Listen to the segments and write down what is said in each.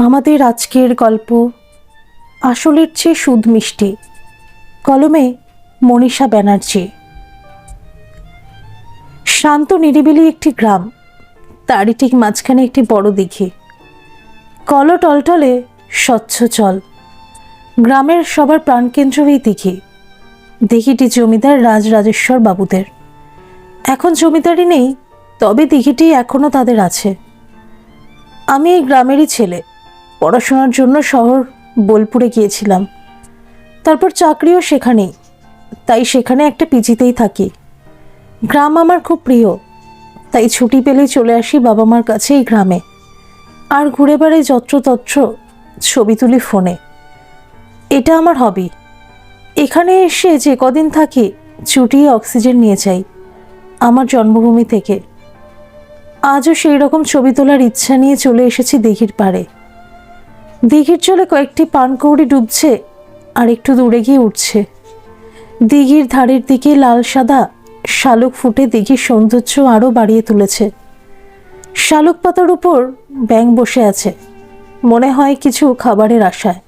আমাদের আজকের গল্প আসলের চেয়ে সুদ মিষ্টি। কলমে মনীষা ব্যানার্জি। শান্ত নিরিবিলি একটি গ্রাম, তারই ঠিক মাঝখানে একটি বড় দিঘি। কল টলটলে স্বচ্ছ জল। গ্রামের সবার প্রাণকেন্দ্র এই দিঘি। দিঘিটি জমিদার রাজরাজেশ্বর বাবুদের। এখন জমিদারি নেই, তবে দিঘিটি এখনো তাদের আছে। আমি এই গ্রামেরই ছেলে। পড়াশোনার জন্য শহর বোলপুরে গিয়েছিলাম, তারপর চাকরিও সেখানেই, তাই সেখানে একটা পিজিতেই থাকি। গ্রাম আমার খুব প্রিয়, তাই ছুটি পেলেই চলে আসি বাবা মার কাছে এই গ্রামে, আর ঘুরে বেড়াই যত্রতত্র, ছবি তুলি ফোনে। এটা আমার হবি। এখানে এসে যে কদিন থাকি চুটিয়ে অক্সিজেন নিয়ে যাই আমার জন্মভূমি থেকে। আজও সেই রকম ছবি তোলার ইচ্ছা নিয়ে চলে এসেছি দিঘির পাড়ে। দিঘির জলে কয়েকটি পানকৌড়ি ডুবছে আর একটু দূরে গিয়ে উঠছে। দিঘির ধারের দিকে লাল সাদা শালুক ফুটে দিঘির সৌন্দর্য আরও বাড়িয়ে তুলেছে। শালুক পাতার উপর ব্যাঙ বসে আছে, মনে হয় কিছু খাবারের আশায়।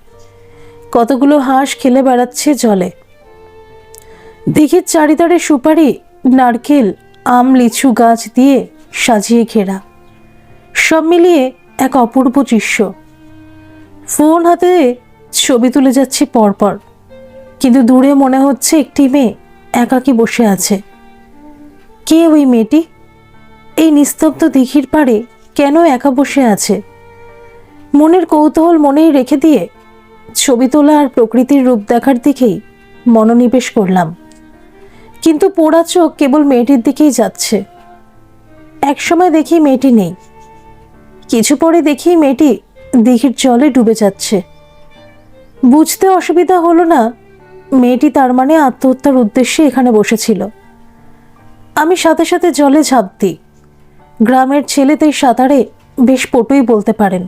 কতগুলো হাঁস খেলে বেড়াচ্ছে জলে। দিঘির চারিধারে সুপারি, নারকেল, আম, লিচু গাছ দিয়ে সাজিয়ে ঘেরা। সব মিলিয়ে এক অপূর্ব দৃশ্য। ফোন হাতে ছবি তুলে যাচ্ছি পরপর, কিন্তু দূরে মনে হচ্ছে একটি মেয়ে একাকী বসে আছে। কে ওই মেয়েটি? এই নিস্তব্ধ দিঘির পাড়ে কেন একা বসে আছে? মনের কৌতূহল মনেই রেখে দিয়ে ছবি তোলা আর প্রকৃতির রূপ দেখার দিকেই মনোনিবেশ করলাম, কিন্তু পোড়া চোখ কেবল মেয়েটির দিকেই যাচ্ছে। একসময় দেখি মেয়েটি নেই, কিছু পরে দেখি মেয়েটি দিঘির জলে ডুবে যাচ্ছে। বুঝতে অসুবিধা হলো না, মেয়েটি তার মানে আত্মহত্যার উদ্দেশ্যে এখানে বসেছিল। আমি সাথে সাথে জলে ঝাঁপ দিই। গ্রামের ছেলেদের সাঁতারে বেশ পটুই বলতে পারেন।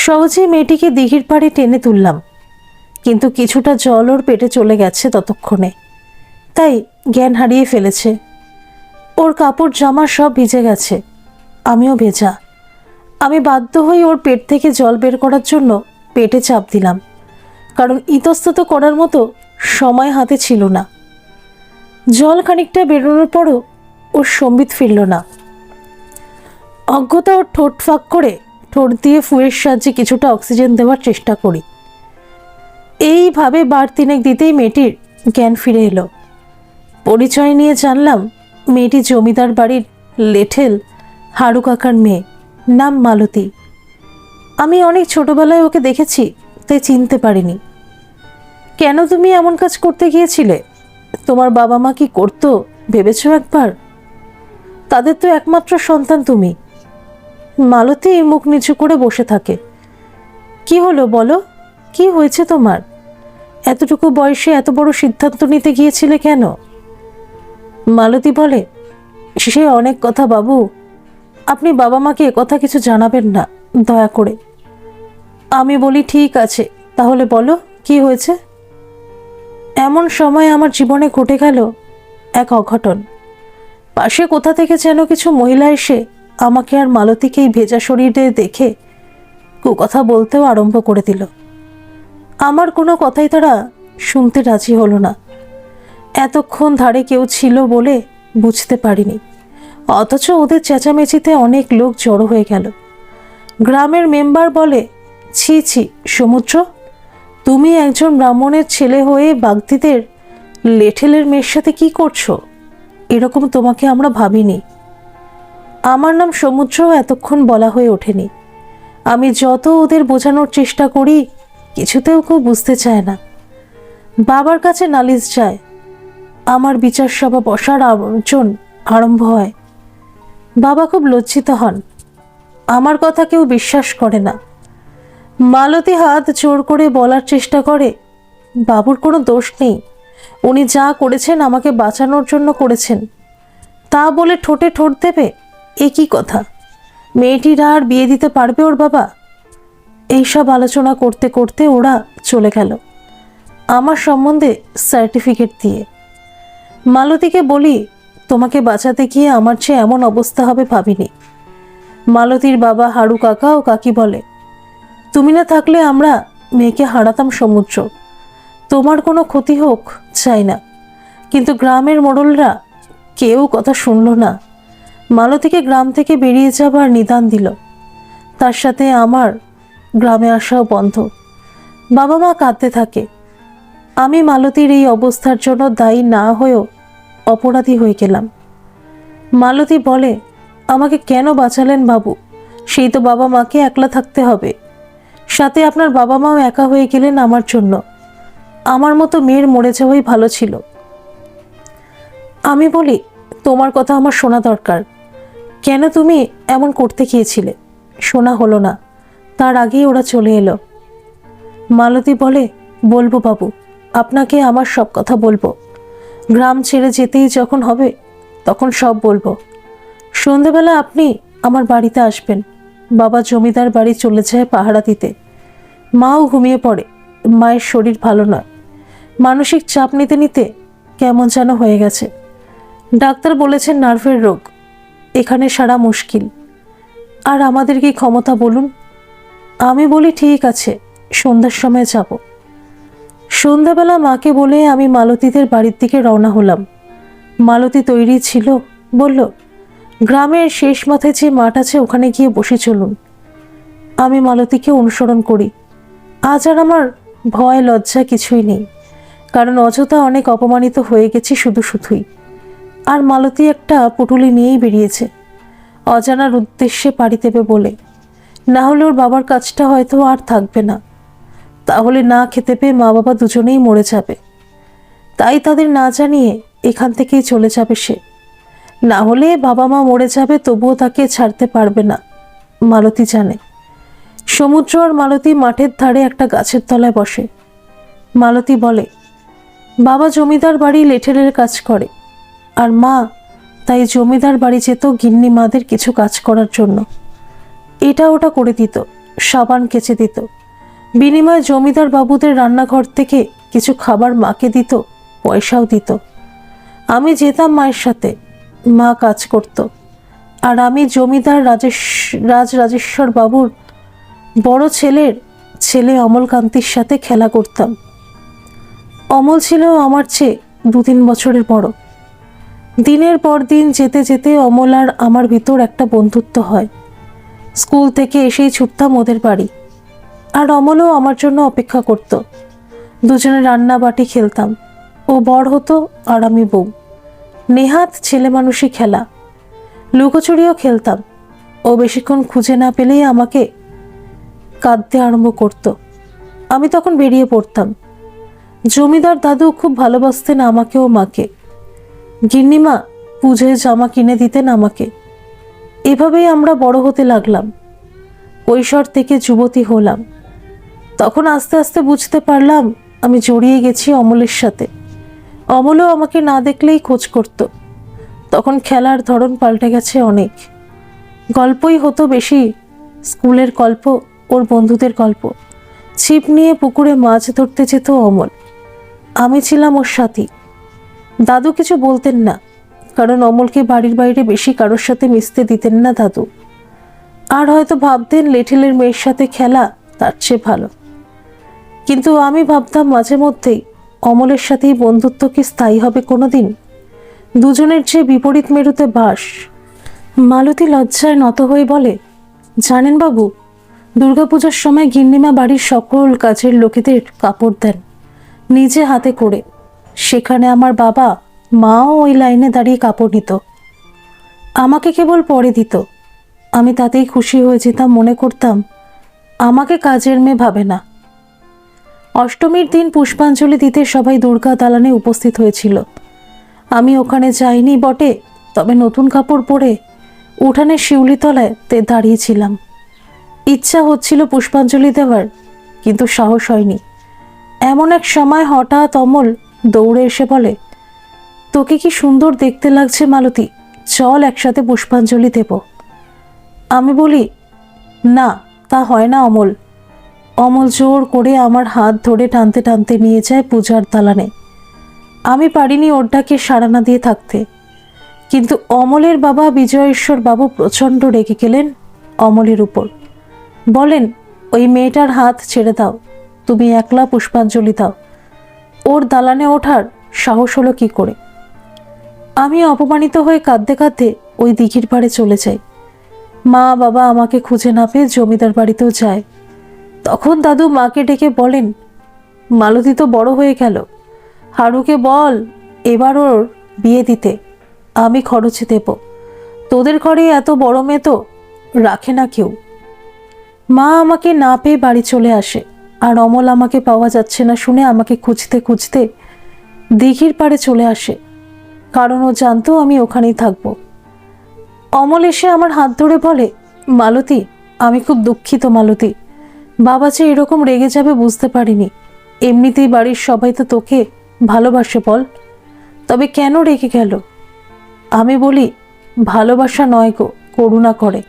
সহজেই মেয়েটিকে দিঘির পাড়ে টেনে তুললাম, কিন্তু কিছুটা জল ওর পেটে চলে গেছে ততক্ষণে, তাই জ্ঞান হারিয়ে ফেলেছে। ওর কাপড় জামা সব ভিজে গেছে, আমিও ভেজা। আমি বাধ্য হয়ে ওর পেট থেকে জল বের করার জন্য পেটে চাপ দিলাম, কারণ ইতস্তত করার মতো সময় হাতে ছিল না। জল খানিকটা বেরোনোর পরও ওর সম্বিত ফিরল না। অজ্ঞতা ওর ঠোঁট ফাঁক করে ঠোঁট দিয়ে ফুয়ের সাহায্যে কিছুটা অক্সিজেন দেওয়ার চেষ্টা করি। এইভাবে বার তিনেক দিতেই মেয়েটির জ্ঞান ফিরে এলো। পরিচয় নিয়ে জানলাম মেয়েটি জমিদার বাড়ির লেঠেল হাড়ু কাকার মেয়ে, নাম মালতী। আমি অনেক ছোটবেলায় ওকে দেখেছি, তাই চিনতে পারিনি। কেন তুমি এমন কাজ করতে গিয়েছিলে? তোমার বাবা মা কি করতো ভেবেছো একবার? তাদের তো একমাত্র সন্তান তুমি। মালতী মুখ নিচু করে বসে থাকে। কি হলো বলো, কি হয়েছে তোমার? এতটুকু বয়সে এত বড় সিদ্ধান্ত নিতে গিয়েছিলে কেন? মালতী বলে, সে অনেক কথা বাবু, আপনি বাবা মাকে একথা কিছু জানাবেন না দয়া করে। আমি বলি ঠিক আছে, তাহলে বলো কি হয়েছে। এমন সময় আমার জীবনে ঘটে গেল এক অঘটন। পাশে কোথা থেকে যেন কিছু মহিলা এসে আমাকে আর মালতীকেই ভেজা শরীরে দেখে কুকথা বলতেও আরম্ভ করে দিল। আমার কোনো কথাই তারা শুনতে রাজি হলো না। এতক্ষণ ধারে কেউ ছিল বলে বুঝতে পারিনি, অথচ ওদের চেঁচামেচিতে অনেক লোক জড়ো হয়ে গেল। গ্রামের মেম্বার বলে, ছি ছি সমুদ্র, তুমি একজন ব্রাহ্মণের ছেলে হয়ে বাগদিদের লেঠেলের মেয়ের সাথে কি করছো? এরকম তোমাকে আমরা ভাবিনি। আমার নাম সমুদ্র এতক্ষণ বলা হয়ে ওঠেনি। আমি যত ওদের বোঝানোর চেষ্টা করি, কিছুতেও কেউ বুঝতে চায় না। বাবার কাছে নালিশ যায়। আমার বিচার সভা বসার আয়োজন আরম্ভ হয়। বাবা খুব লজ্জিত হন। আমার কথা কেউ বিশ্বাস করে না। মালতী হাত জোর করে বলার চেষ্টা করে, বাবুর কোনো দোষ নেই, উনি যা করেছেন আমাকে বাঁচানোর জন্য করেছেন। তা বলে ঠোঁটে ঠোঁট দেবে? এ কি কথা? মেয়েটিরা আর বিয়ে দিতে পারবে ওর বাবা? এইসব আলোচনা করতে করতে ওরা চলে গেল আমার সম্বন্ধে সার্টিফিকেট দিয়ে। মালতীকে বলি, তোমাকে বাঁচাতে গিয়ে আমার চেয়ে এমন অবস্থা হবে ভাবিনি। মালতীর বাবা হাড়ু কাকা ও কাকি বলে, তুমি না থাকলে আমরা মেয়েকে হারাতাম সমুদ্র। তোমার কোনো ক্ষতি হোক চাই না, কিন্তু গ্রামের মোড়লরা কেউ কথা শুনল না। মালতীকে গ্রাম থেকে বেরিয়ে যাবার নিদান দিল, তার সাথে আমার গ্রামে আসাও বন্ধ। বাবা মা কাঁদতে থাকে। আমি মালতীর এই অবস্থার জন্য দায়ী না হয়েও অপরাধী হয়ে গেলাম। মালতী বলে, আমাকে কেন বাঁচালেন বাবু? সেই তো বাবা মাকে একলা থাকতে হবে, সাথে আপনার বাবা মাও একা হয়ে গেলেন আমার জন্য। আমার মতো মেয়ের মরে যাওয়াই ভালো ছিল। আমি বলি, তোমার কথা আমার শোনা দরকার। কেন তুমি এমন করতে গিয়েছিলে? শোনা হলো না, তার আগেই ওরা চলে এলো। মালতী বলে, বলবো বাবু, আপনাকে আমার সব কথা বলবো। গ্রাম ছেড়ে যেতেই যখন হবে তখন সব বলবো। সন্ধেবেলা আপনি আমার বাড়িতে আসবেন। বাবা জমিদার বাড়ি চলে যায় পাহারা দিতে। মাও ঘুমিয়ে পড়ে। মায়ের শরীর ভালো নয়, মানসিক চাপ নিতে নিতে কেমন যেন হয়ে গেছে। ডাক্তার বলেছেন নার্ভের রোগ। এখানে সারা মুশকিল। আর আমাদের কি ক্ষমতা বলুন? আমি বলি, ঠিক আছে, সন্ধ্যার সময় যাব। সন্ধ্যাবেলা মাকে বলে আমি মালতীদের বাড়ির দিকে রওনা হলাম। মালতী তৈরি ছিল, বলল, গ্রামের শেষ মাথায় যে মাঠ আছে ওখানে গিয়ে বসে চলুন। আমি মালতীকে অনুসরণ করি। আজ আর আমার ভয় লজ্জা কিছুই নেই, কারণ অযথা অনেক অপমানিত হয়ে গেছি শুধুই। আর মালতী একটা পুটুলি নিয়েই বেরিয়েছে, অজানার উদ্দেশ্যে পাড়ি দেবে বলে। না হলে ওর বাবার কাজটা হয়তো আর থাকবে না। তাহলে না খেতে পেয়ে মা বাবা দুজনেই মরে যাবে। তাই তাদের না জানিয়ে এখান থেকেই চলে যাবে সে। না হলে বাবা মা মরে যাবে, তবুও তাকে ছাড়তে পারবে না, মালতী জানে। সমুদ্র আর মালতী মাঠের ধারে একটা গাছের তলায় বসে। মালতী বলে, বাবা জমিদার বাড়ি লেঠেলের কাজ করে, আর মা তাই জমিদার বাড়ি যেত গিন্নি মাদের কিছু কাজ করার জন্য। এটা ওটা করে দিত, সাবান কেচে দিত। বিনিময়ে জমিদার বাবুদের রান্নাঘর থেকে কিছু খাবার মাকে দিত, পয়সাও দিত। আমি যেতাম মায়ের সাথে, মা কাজ করত। আর আমি জমিদার রাজেশ্বর বাবুর বড় ছেলের ছেলে অমলকান্তির সাথে খেলা করতাম। অমল ছিল আমার চেয়ে 2-3 বছরের বড়। দিনের পর দিন যেতে যেতে অমল আর আমার ভিতর একটা বন্ধুত্ব হয়। স্কুল থেকে এসেই ছুটতাম ওদের বাড়ি, আর অমলও আমার জন্য অপেক্ষা করত। দুজনে রান্না বাটি খেলতাম। ও বড় হতো আর আমি বউ। নেহাত ছেলে মানুষই খেলা। লুকোচুরিও খেলতাম। ও বেশিক্ষণ খুঁজে না পেলেই আমাকে কাঁদতে আরম্ভ করত। আমি তখন বেরিয়ে পড়তাম। জমিদার দাদু খুব ভালোবাসতেন আমাকে ও মাকে। গিন্নিমা পুজোয় জামা কিনে দিতেন আমাকে। এভাবেই আমরা বড় হতে লাগলাম। কৈশোর থেকে যুবতী হলাম। তখন আস্তে আস্তে বুঝতে পারলাম আমি জড়িয়ে গেছি অমলের সাথে। অমলও আমাকে না দেখলেই খোঁজ করত। তখন খেলার ধরন পাল্টে গেছে অনেক। গল্পই হতো বেশি, স্কুলের গল্প, ওর বন্ধুদের গল্প। ছিপ নিয়ে পুকুরে মাছ ধরতে যেত অমল। আমি ছিলাম ওর সাথী। দাদু কিছু বলতেন না, কারণ অমলকে বাড়ির বাইরে বেশি কারোর সাথে মিশতে দিতেন না দাদু। আর হয়তো ভাবতেন লেঠেলের মেয়ের সাথে খেলা তার চেয়ে ভালো। কিন্তু আমি ভাবতাম মাঝে মধ্যেই, অমলের সাথেই বন্ধুত্ব কি স্থায়ী হবে কোনোদিন? দুজনের যে বিপরীত মেরুতে বাস। মালতী লজ্জায় নত হয়ে বলে, জানেন বাবু, দুর্গাপূজার সময় গিন্নিমা বাড়ির সকল কাজের লোকেদের কাপড় দেন নিজে হাতে করে। সেখানে আমার বাবা মাও ওই লাইনে দাঁড়িয়ে কাপড় নিত। আমাকে কেবল পরে দিত। আমি তাতেই খুশি হয়ে যেতাম, মনে করতাম আমাকে কাজের মেয়ে ভাবে না। অষ্টমীর দিন পুষ্পাঞ্জলি দিতে সবাই দুর্গা দালানে উপস্থিত হয়েছিল। আমি ওখানে যাইনি বটে, তবে নতুন কাপড় পরে উঠানের শিউলিতলায় দাঁড়িয়েছিলাম। ইচ্ছা হচ্ছিল পুষ্পাঞ্জলি দেওয়ার, কিন্তু সাহস হয়নি। এমন এক সময় হঠাৎ অমল দৌড়ে এসে বলে, তোকে কি সুন্দর দেখতে লাগছে মালতী, চল একসাথে পুষ্পাঞ্জলি দেব। আমি বলি, না, তা হয় না অমল। অমল জোর করে আমার হাত ধরে টানতে টানতে নিয়ে যায় পূজার দালানে। আমি পারিনি ওর ডাকে সাড়া না দিয়ে থাকতে। কিন্তু অমলের বাবা বিজয়েশ্বর বাবু প্রচণ্ড রেগে গেলেন অমলের উপর। বলেন, ওই মেয়েটার হাত ছেড়ে দাও, তুমি একলা পুষ্পাঞ্জলি দাও। ওর দালানে ওঠার সাহস হলো কি করে? আমি অপমানিত হয়ে কাঁদতে কাঁদতে ওই দিঘির পাড়ে চলে যাই। মা বাবা আমাকে খুঁজে না পেয়ে জমিদার বাড়িতেও যায়। তখন দাদু মাকে ডেকে বলেন, মালতী তো বড় হয়ে গেল, হারুকে বল এবার ওর বিয়ে দিতে, আমি খরচ দেব। তোদের ঘরে এত বড় মেয়ে তো রাখে না কেউ। মা আমাকে না পেয়ে বাড়ি চলে আসে, আর অমল আমাকে পাওয়া যাচ্ছে না শুনে আমাকে খুঁজতে খুঁজতে দিঘির পাড়ে চলে আসে, কারণ ও জানতো আমি ওখানেই থাকবো। অমল এসে আমার হাত ধরে বলে, মালতী, আমি খুব দুঃখিত মালতী, বাবা যে এরকম রেগে যাবে বুঝতে পারিনি। এমনিতেই বাড়ির সবাই তো তোকে ভালোবাসে বল, তবে কেন রেগে গেল? আমি বলি, ভালোবাসা নয় গো, করুণা করে।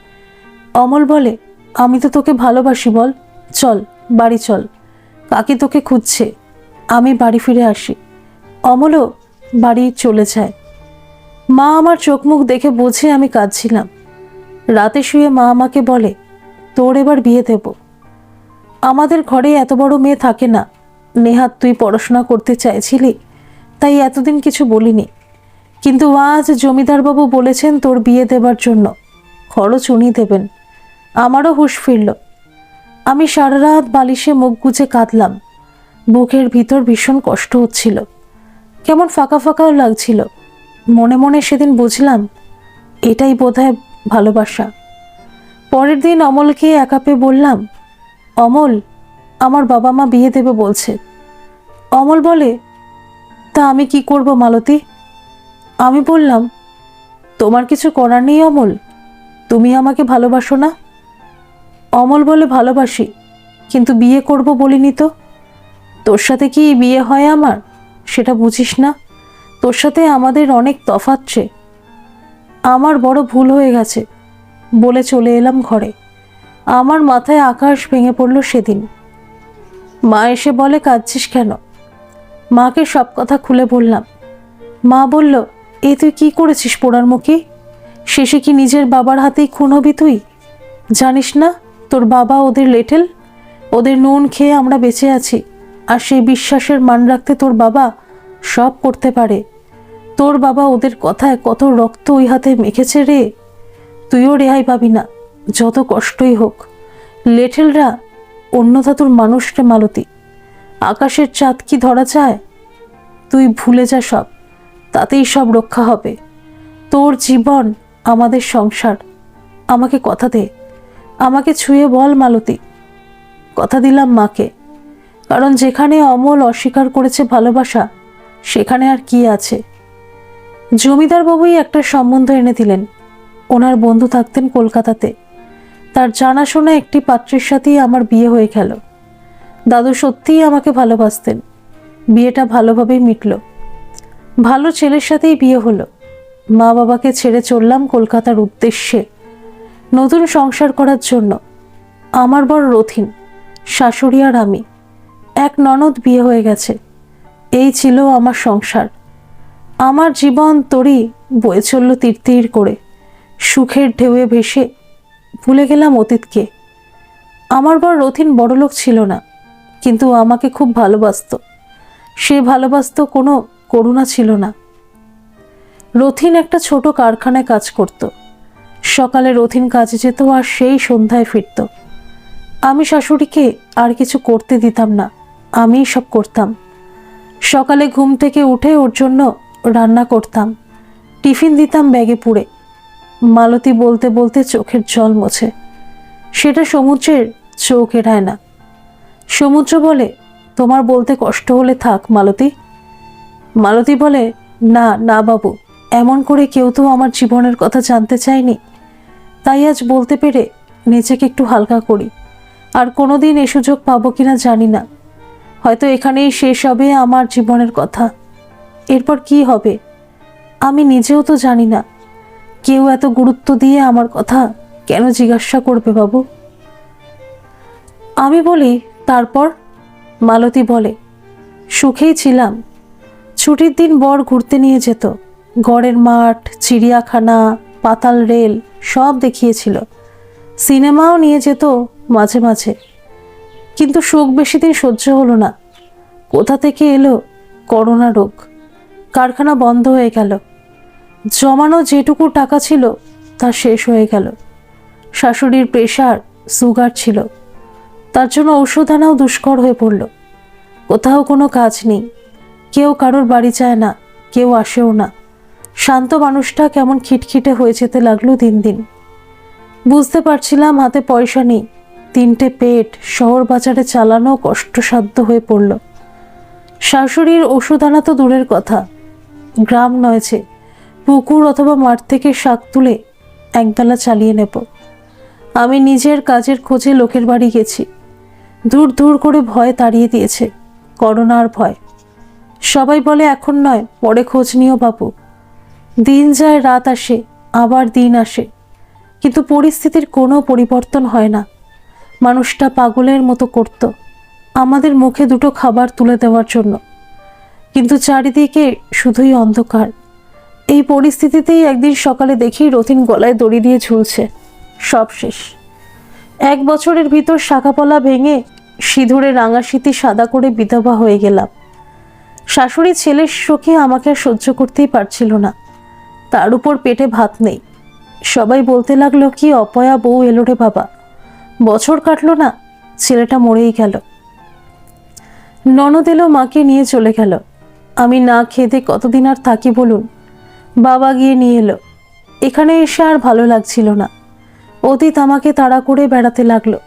অমল বলে, আমি তো তোকে ভালোবাসি বল, চল বাড়ি চল, কাকি তোকে খুঁজছে। আমি বাড়ি ফিরে আসি। অমলও বাড়ি চলে যায়। মা আমার চোখ মুখ দেখে বোঝে আমি কাঁদছিলাম। রাতে শুয়ে মা আমাকে বলে, তোর এবার বিয়ে দেব। আমাদের ঘরে এত বড় মেয়ে থাকে না। নেহাত তুই পড়াশোনা করতে চাইছিলি, তাই এতদিন কিছু বলিনি, কিন্তু আজ জমিদারবাবু বলেছেন তোর বিয়ে দেবার জন্য, খরচ উনি দেবেন। আমারও হুঁশ ফিরল। আমি সারা রাত বালিশে মুখ গুজে কাঁদলাম। বুকের ভিতর ভীষণ কষ্ট হচ্ছিল, কেমন ফাঁকা ফাঁকাও লাগছিল। মনে মনে সেদিন বুঝলাম এটাই বোধহয় ভালোবাসা। পরের দিন অমলকে একা পেয়ে বললাম, অমল, আমার বাবা মা বিয়ে দেবে বলছে। অমল বলে, তা আমি কি করব মালতী? আমি বললাম, তোমার কিছু করার নেই অমল, তুমি আমাকে ভালোবাসো না। অমল বলে, ভালোবাসি, কিন্তু বিয়ে করব বলিনি তো। তোর সাথে কি বিয়ে হয় আমার, সেটা বুঝিস না? তোর সাথে আমাদের অনেক তফাৎ ছে। আমার বড় ভুল হয়ে গেছে বলে চলে এলাম ঘরে। আমার মাথায় আকাশ ভেঙে পড়ল সেদিন। মা এসে বলে, কাঁদছিস কেন? মাকে সব কথা খুলে বললাম। মা বলল, তুই কি করেছিস পোড়ার মুখে? শেষে কি নিজের বাবার হাতেই খুন হবি তুই? জানিস না তোর বাবা ওদের লেঠেল, ওদের নুন খেয়ে আমরা বেঁচে আছি, আর সেই বিশ্বাসের মান রাখতে তোর বাবা সব করতে পারে। তোর বাবা ওদের কথায় কত রক্ত ওই হাতে মেখেছে রে, তুইও রেহাই পাবি না, যত কষ্টই হোক। লেঠেলরা অন্যথা তোর মানুষকে মালতী, আকাশের চাঁদ কি ধরা যায়? তুই ভুলে যা সব, তাতেই সব রক্ষা হবে। তোর জীবন আমাদের সংসার, আমাকে কথা দে, আমাকে ছুঁয়ে বল মালতী। কথা দিলাম মাকে, কারণ যেখানে অমল অস্বীকার করেছে ভালোবাসা, সেখানে আর কি আছে। জমিদার বাবুই একটা সম্বন্ধ এনে দিলেন। ওনার বন্ধু থাকতেন কলকাতাতে, তার জানাশোনা একটি পাত্রের সাথেই আমার বিয়ে হয়ে গেল। দাদু সত্যিই আমাকে ভালোবাসতেন। বিয়েটা ভালোভাবেই মিটল, ভালো ছেলের সাথেই বিয়ে হলো। মা বাবাকে ছেড়ে চললাম কলকাতার উদ্দেশ্যে, নতুন সংসার করার জন্য। আমার বড় রথিন, শাশুড়ি আর আমি, এক ননদ বিয়ে হয়ে গেছে। এই ছিল আমার সংসার। আমার জীবন তরি বয়ে চলল তীর তীর করে, সুখের ঢেউয়ে ভেসে ভুলে গেলাম অতীতকে। আমার বড় রথিন বড়লোক ছিল না, কিন্তু আমাকে খুব ভালোবাসতো। সে ভালোবাসতো, কোনো করুণা ছিল না। রথিন একটা ছোট কারখানায় কাজ করত। সকালে রথিন কাজে যেত আর সেই সন্ধ্যায় ফিরত। আমি শাশুড়িকে আর কিছু করতে দিতাম না, আমিই সব করতাম। সকালে ঘুম থেকে উঠে ওর জন্য রান্না করতাম, টিফিন দিতাম ব্যাগে পুরে। মালতী বলতে বলতে চোখের জল মোছে। সেটা সমুদ্রের চোখ এড়ায় না। সমুদ্র বলে, তোমার বলতে কষ্ট হলে থাক মালতী। মালতী বলে, না না বাবু, এমন করে কেউ তো আমার জীবনের কথা জানতে চায়নি, তাই আজ বলতে পেরে নিজেকে একটু হালকা করি। আর কোনোদিন এ সুযোগ পাবো কিনা জানি না, হয়তো এখানেই শেষ হবে আমার জীবনের কথা। এরপর কি হবে আমি নিজেও তো জানি না। কেউ এত গুরুত্ব দিয়ে আমার কথা কেন জিজ্ঞাসা করবে বাবু? আমি বলি, তারপর? মালতী বলে, সুখেই ছিলাম। ছুটির দিন বর ঘুরতে নিয়ে যেত, গড়ের মাঠ, চিড়িয়াখানা, পাতাল রেল সব দেখিয়েছিল। সিনেমাও নিয়ে যেত মাঝে মাঝে। কিন্তু সুখ বেশি দিন সহ্য হলো না। কোথা থেকে এলো করোনা রোগ, কারখানা বন্ধ হয়ে গেল, জমানো যেটুকু টাকা ছিল তা শেষ হয়ে গেল। শাশুড়ির প্রেশার, সুগার ছিল, তার জন্য ঔষধ আনাও দুষ্কর হয়ে পড়ল। কোথাও কোনো কাজ নেই, কেউ কারোর বাড়ি যায় না, কেউ আসেও না। শান্ত মানুষটা কেমন খিটখিটে হয়ে যেতে লাগলো দিন দিন। বুঝতে পারছিলাম হাতে পয়সা নেই, 3টে পেট শহর বাজারে চালানো কষ্টসাধ্য হয়ে পড়ল। শাশুড়ির ওষুধ আনা তো দূরের কথা, গ্রাম নয়ছে পুকুর অথবা মাঠ থেকে শাক তুলে একবেলা চালিয়ে নেব। আমি নিজের কাজের খোঁজে লোকের বাড়ি গেছি, দূর দূর করে ভয় তাড়িয়ে দিয়েছে করোনার ভয়। সবাই বলে এখন নয়, পরে খোঁজ নিও বাবু। দিন যায়, রাত আসে, আবার দিন আসে, কিন্তু পরিস্থিতির কোনো পরিবর্তন হয় না। মানুষটা পাগলের মতো করত আমাদের মুখে 2টো খাবার তুলে দেওয়ার জন্য, কিন্তু চারিদিকে শুধুই অন্ধকার। এই পরিস্থিতিতেই একদিন সকালে দেখি রথিন গলায় দড়ি দিয়ে ঝুলছে। সব শেষ। 1 বছরের ভিতর শাখাপলা ভেঙে সিঁদুরে রাঙাশিতি সাদা করে বিধবা হয়ে গেলাম। শাশুড়ি ছেলের শোকে আমাকে আর সহ্য করতেই পারছিল না, তার উপর পেটে ভাত নেই। সবাই বলতে লাগলো, কি অপয়া বউ এলো রে বাবা। বছর কাটলো না, ছেলেটা মরেই গেল। ননদ এলো, মাকে নিয়ে চলে গেল। আমি না খেতে কতদিন আর থাকি বলুন। বাবা গিয়ে নিয়ে এলো। এখানে এসে আর ভালো লাগছিল না। অতীত আমাকে তাড়া করে বেড়াতে লাগলো।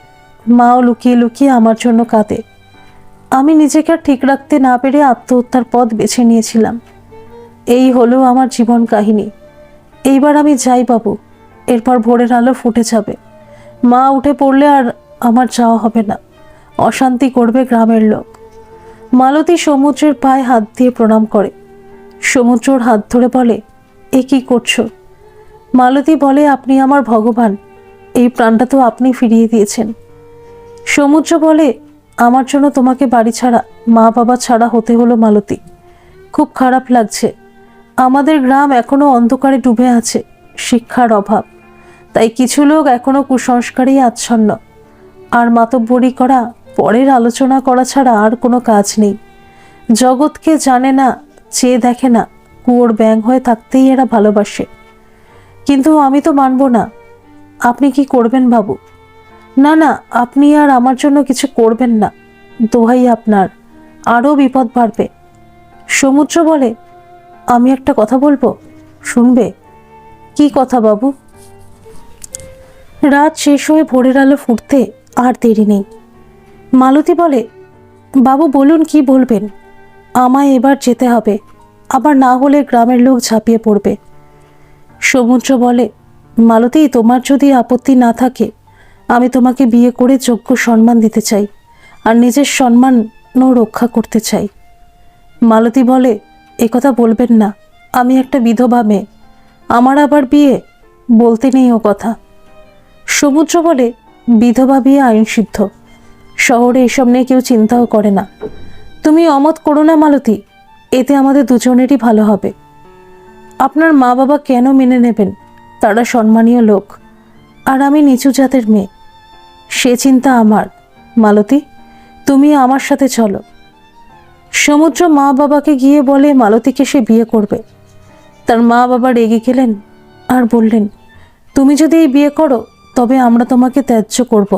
মাও লুকিয়ে লুকিয়ে আমার জন্য কাঁদে। আমি নিজেকে আর ঠিক রাখতে না পেরে আত্মহত্যার পথ বেছে নিয়েছিলাম। এই হলো আমার জীবন কাহিনী। এইবার আমি যাই বাবু, এরপর ভোরের আলো ফুটে যাবে। মা উঠে পড়লে আর আমার যাওয়া হবে না, অশান্তি করবে গ্রামের লোক। মালতী সমুদ্রের পায়ে হাত দিয়ে প্রণাম করে। সমুদ্রর হাত ধরে বলে, এ কি করছো? মালতী বলে, আপনি আমার ভগবান, এই প্রাণটা তো আপনি ফিরিয়ে দিয়েছেন। সমুদ্র বলে, আমার জন্য তোমাকে বাড়ি ছাড়া, মা বাবা ছাড়া হতে হলো মালতী। খুব খারাপ লাগছে। আমাদের গ্রাম এখনো অন্ধকারে ডুবে আছে, শিক্ষার অভাব, তাই কিছু লোক এখনো কুসংস্কারেই আচ্ছন্ন। আর মাতব্বরি করা, পরের আলোচনা করা ছাড়া আর কোনো কাজ নেই। জগৎকে জানে না, চেয়ে দেখে না, কুয়োর ব্যাঙ হয়ে থাকতেই এরা ভালোবাসে। কিন্তু আমি তো মানব না। আপনি কি করবেন বাবু? না না, আপনি আর আমার জন্য কিছু করবেন না, দোহাই আপনার, আরও বিপদ বাড়বে। সমুদ্র বলে, আমি একটা কথা বলবো, শুনবে? কি কথা বাবু? রাত শেষ হয়ে ভোরের আলো ফুটতে আর দেরি নেই। মালতী বলে, বাবু বলুন কি বলবেন। আমায় এবার যেতে হবে, আবার না হলে গ্রামের লোক ঝাঁপিয়ে পড়বে। সমুদ্র বলে, মালতী তোমার যদি আপত্তি না থাকে, আমি তোমাকে বিয়ে করে যোগ্য সম্মান দিতে চাই, আর নিজের সম্মানও রক্ষা করতে চাই। মালতী বলে, একথা বলবেন না, আমি একটা বিধবা মেয়ে, আমার আবার বিয়ে? বলতে নেই ও কথা। সমুদ্র বলে, বিধবা বিয়ে আইনসিদ্ধ, শহরে এসব নিয়ে কেউ চিন্তাও করে না। তুমি অমত করো না মালতী, এতে আমাদের দুজনেরই ভালো হবে। আপনার মা বাবা কেন মেনে নেবেন? তারা সম্মানীয় লোক, আর আমি নিচু জাতের মেয়ে, সে চিন্তা আমার। মালতী, তুমি আমার সাথে চলো। সমুদ্র মা বাবাকে গিয়ে বলে মালতীকে সে বিয়ে করবে। তার মা বাবা রেগে গেলেন আর বললেন, তুমি যদি এই বিয়ে করো তবে আমরা তোমাকে ত্যায্য করব।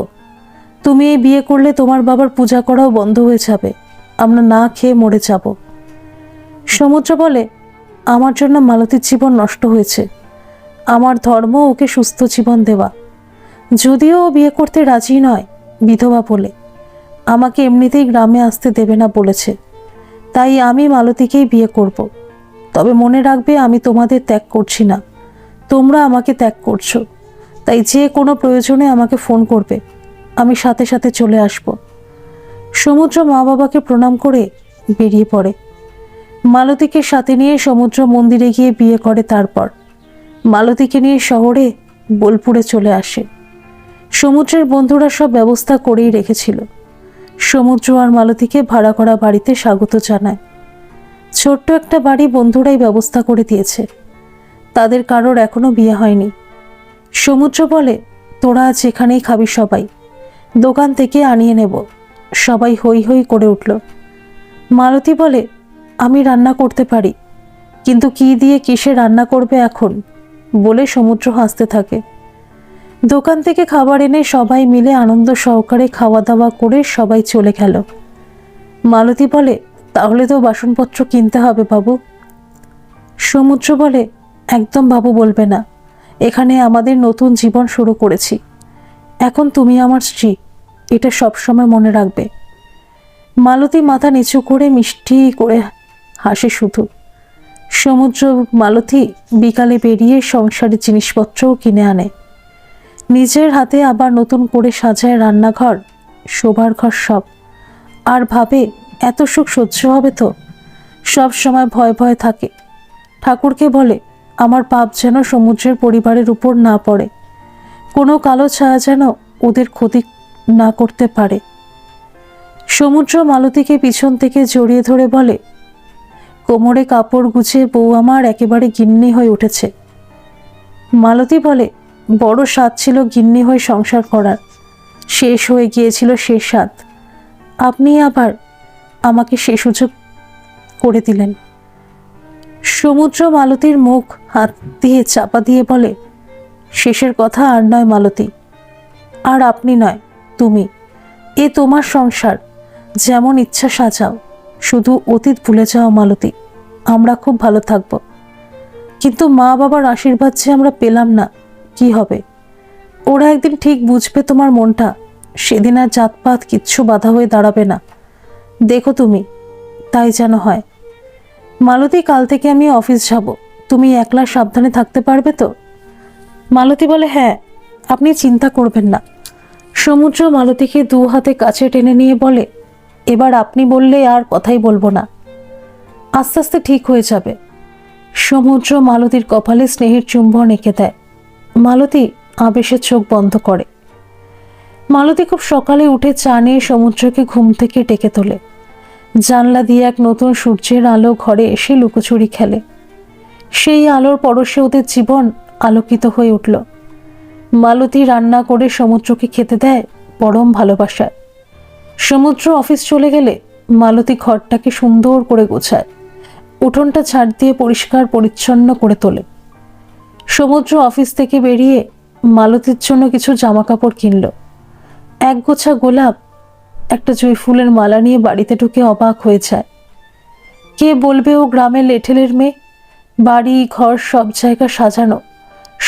তুমি এই বিয়ে করলে তোমার বাবার পূজা করাও বন্ধ হয়ে যাবে, আমরা না খেয়ে মরে যাব। সমুদ্র বলে, আমার জন্য মালতীর জীবন নষ্ট হয়েছে, আমার ধর্ম ওকে সুস্থ জীবন দেওয়া। যদিও ও বিয়ে করতে রাজি নয়, বিধবা বলে, আমাকে এমনিতেই গ্রামে আসতে দেবে না বলেছে, তাই আমি মালতীকেই বিয়ে করব। তবে মনে রাখবে, আমি তোমাদের ত্যাগ করছি না, তোমরা আমাকে ত্যাগ করছো। তাই যে কোনো প্রয়োজনে আমাকে ফোন করবে, আমি সাথে সাথে চলে আসব। সমুদ্র মা বাবাকে প্রণাম করে বেরিয়ে পড়ে। মালতীকে সাথে নিয়ে সমুদ্র মন্দিরে গিয়ে বিয়ে করে। তারপর মালতীকে নিয়ে শহরে বোলপুরে চলে আসে। সমুদ্রের বন্ধুরা সব ব্যবস্থা করেই রেখেছিল। সমুদ্র আর মালতীকে ভাড়া করা বাড়িতে স্বাগত জানায়। ছোট্ট একটা বাড়ি বন্ধুরাই ব্যবস্থা করে দিয়েছে। তাদের কারোর এখনো বিয়ে হয়নি। সমুদ্র বলে, তোরা আজ এখানেই খাবি সবাই, দোকান থেকে আনিয়ে নেব, সবাই হই হই করে উঠল। মালতী বলে, আমি রান্না করতে পারি, কিন্তু কি দিয়ে কিসে রান্না করবে এখন, বলে সমুদ্র হাসতে থাকে। দোকান থেকে খাবার এনে সবাই মিলে আনন্দ সহকারে খাওয়া দাওয়া করে সবাই চলে গেল। মালতী বলে, তাহলে তো বাসনপত্র কিনতে হবে বাবু। সমুদ্র বলে, একদম বাবু বলবে না, এখানে আমাদের নতুন জীবন শুরু করেছি। এখন তুমি আমার স্ত্রী, এটা সবসময় মনে রাখবে। মালতী মাথা নিচু করে মিষ্টি করে হাসে শুধু। সমুদ্র মালতী বিকালে বেরিয়ে সংসারের জিনিসপত্রও কিনে আনে, নিজের হাতে আবার নতুন করে সাজায় রান্নাঘর, শোবার ঘর সব। আর ভাবে, এত সুখ সহ্য হবে তো? সব সময় ভয় ভয় থাকে। ঠাকুরকে বলে, আমার পাপ যেন সমুদ্রের পরিবারের উপর না পড়ে, কোনো কালো ছায়া যেন ওদের ক্ষতি না করতে পারে। সমুদ্র মালতীকে পিছন থেকে জড়িয়ে ধরে বলে, কোমরে কাপড় গুছিয়ে বউ আমার একেবারে গিন্নি হয়ে উঠেছে। মালতী বলে, বড় স্বাদ ছিল গিন্নি হয়ে সংসার করার, শেষ হয়ে গিয়েছিল সে স্বাদ। আপনি আবার আমাকে সে সুযোগ করে দিলেন। সমুদ্র মালতীর মুখ হাত দিয়ে চাপা দিয়ে বলে, শেষের কথা আর নয় মালতী, আর আপনি নয়, তুমি। এ তোমার সংসার, যেমন ইচ্ছা সাজাও, শুধু অতীত ভুলে যাও মালতী, আমরা খুব ভালো থাকব। কিন্তু মা বাবার আশীর্বাদ যে আমরা পেলাম না, কি হবে? ওরা একদিন ঠিক বুঝবে তোমার মনটা, সেদিন আর জাতপাত কিচ্ছু বাধা হয়ে দাঁড়াবে না। দেখো তুমি, তাই যেন হয়। মালতী, কাল থেকে আমি অফিস যাব, তুমি একলা সাবধানে থাকতে পারবে তো? মালতী বলে, হ্যাঁ, আপনি চিন্তা করবেন না। সমুদ্র মালতীকে দু হাতে কাছে টেনে নিয়ে বলে, এবার আপনি বললে আর কথাই বলবো না, আস্তে আস্তে ঠিক হয়ে যাবে। সমুদ্র মালতীর কপালে স্নেহের চুম্বন এঁকে দেয়। মালতী আবেশে চোখ বন্ধ করে। মালতী খুব সকালে উঠে চা নিয়ে সমুদ্রকে ঘুম থেকে ডেকে তোলে। জানলা দিয়ে এক নতুন সূর্যের আলো ঘরে এসে লুকোচুরি খেলে। সেই আলোর পরশে ওদের জীবন আলোকিত হয়ে উঠল। মালতী রান্না করে সমুদ্রকে খেতে দেয় পরম ভালোবাসায়। সমুদ্র অফিস চলে গেলে মালতী ঘরটাকে সুন্দর করে গোছায়, উঠোনটা ঝাড় দিয়ে পরিষ্কার পরিচ্ছন্ন করে তোলে। সমুদ্র অফিস থেকে বেরিয়ে মালতীর জন্য কিছু জামা কাপড় কিনল। এক গোছা গোলাপ, একটা জুঁই ফুলের মালা নিয়ে বাড়িতে ঢুকে অবাক হয়ে যায়। কে বলবে ও গ্রামের লেঠেলের মেয়ে, বাড়ি ঘর সব জায়গা সাজানো,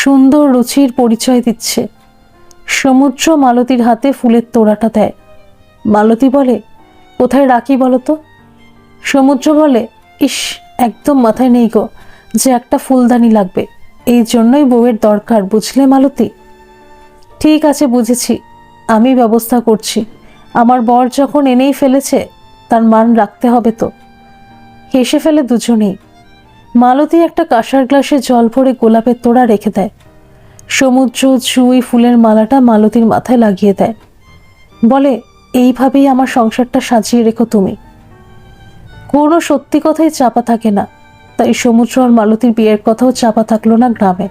সুন্দর রুচির পরিচয় দিচ্ছে। সমুদ্র মালতীর হাতে ফুলের তোড়াটা দেয়। মালতী বলে, কোথায় রাখি বলো তো? সমুদ্র বলে, ইস, একদম মাথায় নেই গো যে একটা ফুলদানি লাগবে, এই জন্যই বউয়ের দরকার, বুঝলে মালতী? ঠিক আছে, বুঝেছি, আমি ব্যবস্থা করছি। আমার বর যখন এনেই ফেলেছে, তার মান রাখতে হবে তো। হেসে ফেলে দুজনেই। মালতী একটা কাঁসার গ্লাসে জল ভরে গোলাপের তোড়া রেখে দেয়। সমুদ্র জুঁই ফুলের মালাটা মালতীর মাথায় লাগিয়ে দেয়, বলে, এইভাবেই আমার সংসারটা সাজিয়ে রেখো তুমি। কোনো সত্যি কথাই চাপা থাকে না, তাই সমুদ্র আর মালতীর বিয়ের কথাও চাপা থাকলো না গ্রামে।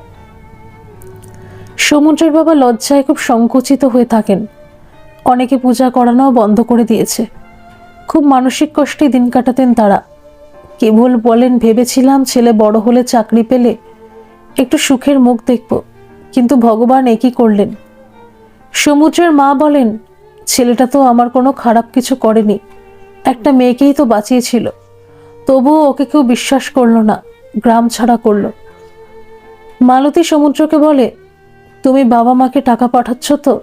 সমুদ্রের বাবা লজ্জায় খুব সংকুচিত হয়ে থাকেন। অনেকে পূজা করানোও বন্ধ করে দিয়েছে। খুব মানসিক কষ্টে দিন কাটাতেন তারা। কেবল বলেন, ভেবেছিলাম ছেলে বড় হলে চাকরি পেলে একটু সুখের মুখ দেখব, কিন্তু ভগবান একই করলেন। সমুদ্রের মা বলেন, ছেলেটা তো আমার কোনো খারাপ কিছু করেনি, একটা মেয়েকেই তো বাঁচিয়েছিল, তবুও ওকে কেউ বিশ্বাস করলো না, গ্রাম ছাড়া করলো। মালতী সমুদ্রকে বলে, তুমি বাবা মাকে টাকা পাঠাচ্ছ তো?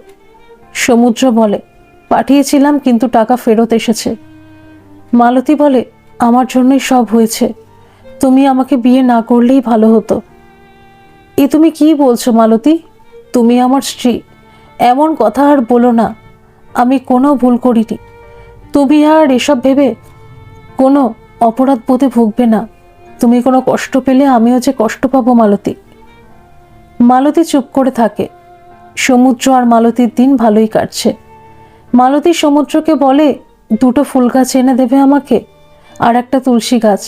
সমুদ্র বলে, পাঠিয়েছিলাম, কিন্তু টাকা ফেরত এসেছে। মালতী বলে, আমার জন্যই সব হয়েছে, তুমি আমাকে বিয়ে না করলেই ভালো হতো। এ তুমি কি বলছো মালতী? তুমি আমার স্ত্রী, এমন কথা আর বলো না। আমি কোনো ভুল করিনি। তুমি আর এসব ভেবে কোনো অপরাধ বোধে ভুগবে না। তুমি কোনো কষ্ট পেলে আমিও যে কষ্ট পাবো মালতী। মালতী চুপ করে থাকে। সমুদ্র আর মালতীর দিন ভালোই কাটছে। মালতী সমুদ্রকে বলে, দুটো ফুল গাছ এনে দেবে আমাকে, আর একটা তুলসী গাছ।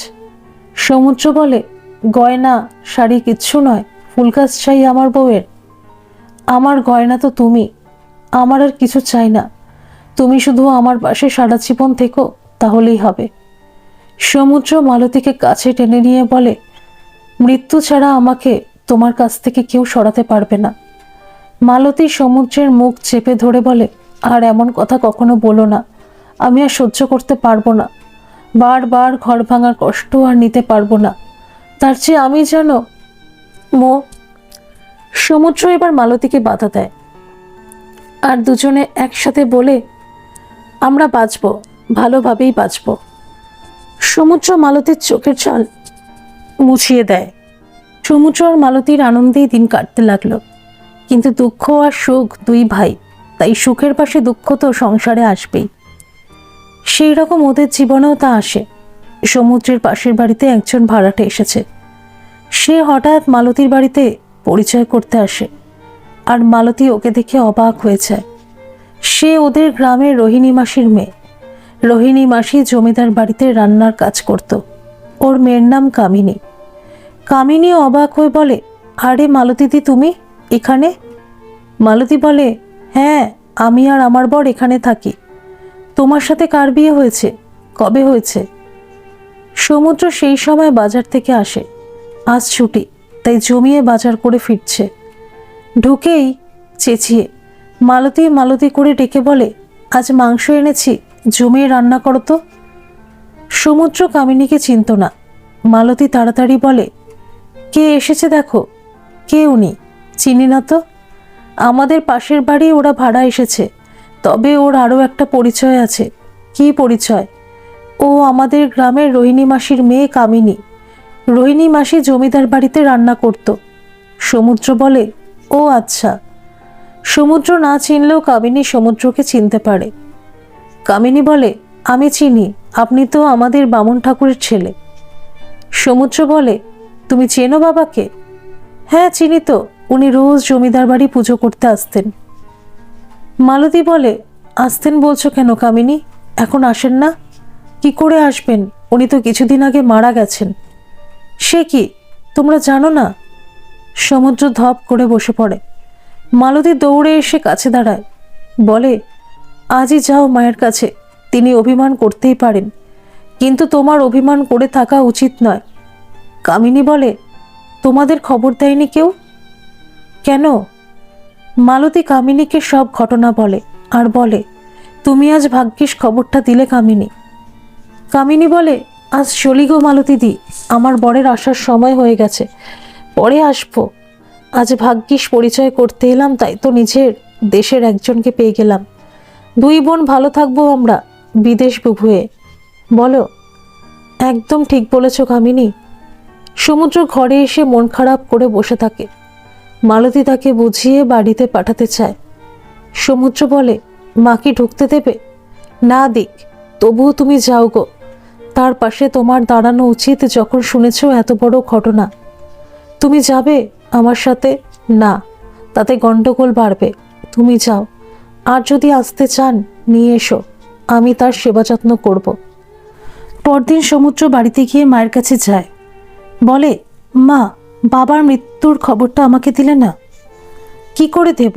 সমুদ্র বলে, গয়না শাড়ি কিচ্ছু নয়, ফুল গাছ চাই আমার বউয়ের। আমার গয়না তো তুমি, আমার আর কিছু চাই না। তুমি শুধু আমার পাশে সারা জীবন থেকো, তাহলেই হবে। সমুদ্র মালতীকে কাছে টেনে নিয়ে বলে, মৃত্যু ছাড়া আমাকে তোমার কাছ থেকে কেউ সরাতে পারবে না। মালতী সমুদ্রের মুখ চেপে ধরে বলে, আর এমন কথা কখনো বলো না, আমি আর সহ্য করতে পারবো না। বারবার ঘর ভাঙার কষ্ট আর নিতে পারবো না, তার চেয়ে আমি যেন সমুদ্র এবার মালতীকে বাধা দেয়, আর দুজনে একসাথে বলে, আমরা বাঁচবো, ভালোভাবেই বাঁচবো। সমুদ্র মালতীর চোখের জল মুছিয়ে দেয়। সমুদ্র আর মালতীর আনন্দেই দিন কাটতে লাগলো। কিন্তু দুঃখ আর সুখ দুই ভাই, তাই সুখের পাশে দুঃখ তো সংসারে আসবেই। সেই রকম ওদের জীবনেও তা আসে। সমুদ্রের পাশের বাড়িতে একজন ভাড়াটে এসেছে। সে হঠাৎ মালতীর বাড়িতে পরিচয় করতে আসে, আর মালতী ওকে দেখে অবাক হয়ে যায়। সে ওদের গ্রামের রোহিণী মাসির মেয়ে। রোহিণী মাসি জমিদার বাড়িতে রান্নার কাজ করত। ওর মেয়ের নাম কামিনী। কামিনী অবাক হয়ে বলে, আরে মালতীদি, তুমি এখানে? মালতী বলে, হ্যাঁ, আমি আর আমার বর এখানে থাকি। তোমার সাথে কার বিয়ে হয়েছে? কবে হয়েছে? সমুদ্র সেই সময় বাজার থেকে আসে। আজ ছুটি, তাই জমিয়ে বাজার করে ফিরছে। ঢুকেই চেঁচিয়ে মালতী মালতী করে ডেকে বলে, আজ মাংস এনেছি, জমিয়ে রান্না করো তো। সমুদ্র কামিনীকে চিনত না। মালতী তাড়াতাড়ি বলে, কে এসেছে দেখো। কে উনি? চিনি না তো। আমাদের পাশের বাড়ি ওরা ভাড়া এসেছে, তবে ওর আরও একটা পরিচয় আছে। কি পরিচয়? ও আমাদের গ্রামের রোহিণী মাসির মেয়ে কামিনী। রোহিণী মাসি জমিদার বাড়িতে রান্না করত। সমুদ্র বলে, ও আচ্ছা। সমুদ্র না চিনলেও কামিনী সমুদ্রকে চিনতে পারে। কামিনী বলে, আমি চিনি, আপনি তো আমাদের বামুন ঠাকুরের ছেলে। সমুদ্র বলে, তুমি চেনো বাবাকে? হ্যাঁ, চিনি তো, উনি রোজ জমিদার বাড়ি পুজো করতে আসতেন। মালতী বলে, আসতেন বলছো কেন কামিনী? এখন আসেন না? কি করে আসবেন? উনি তো কিছুদিন আগে মারা গেছেন। সে কি, তোমরা জানো না? সমুদ্র ধপ করে বসে পড়ে। মালতী দৌড়ে এসে কাছে দাঁড়ায়, বলে, আজই যাও মায়ের কাছে, তিনি অভিমান করতেই পারেন, কিন্তু তোমার অভিমান করে থাকা উচিত নয়। কামিনী বলে, তোমাদের খবর দেয়নি কেউ? কেন? মালতী কামিনীকে সব ঘটনা বলে, আর বলে, তুমি আজ ভাগ্যিস খবরটা দিলে কামিনী। কামিনী বলে, আজ চলি গো মালতীদি, আমার বরের আসার সময় হয়ে গেছে, পরে আসবো। আজ ভাগ্যিস পরিচয় করতে এলাম, তাই তো নিজের দেশের একজনকে পেয়ে গেলাম। দুই বোন ভালো থাকবো আমরা, বিদেশ বুভুয়ে। বলো, একদম ঠিক বলেছ কামিনী। সমুদ্র ঘরে এসে মন খারাপ করে বসে থাকে। মালতী তাকে বুঝিয়ে বাড়িতে পাঠাতে চায়। সমুদ্র বলে, মা কি ঢুকতে দেবে? না দিক, তবুও তুমি যাও গো। তার পাশে তোমার দাঁড়ানো উচিত যখন শুনেছ এত বড় ঘটনা। তুমি যাবে আমার সাথে? না, তাতে গন্ডগোল বাড়বে। তুমি যাও, আর যদি আসতে চান নিয়ে এসো, আমি তার সেবা যত্ন করব। পরদিন সমুদ্র বাড়িতে গিয়ে মায়ের কাছে যায়। বলে, মা, বাবার মৃত্যুর খবরটা আমাকে দিলে না? কি করে দেব?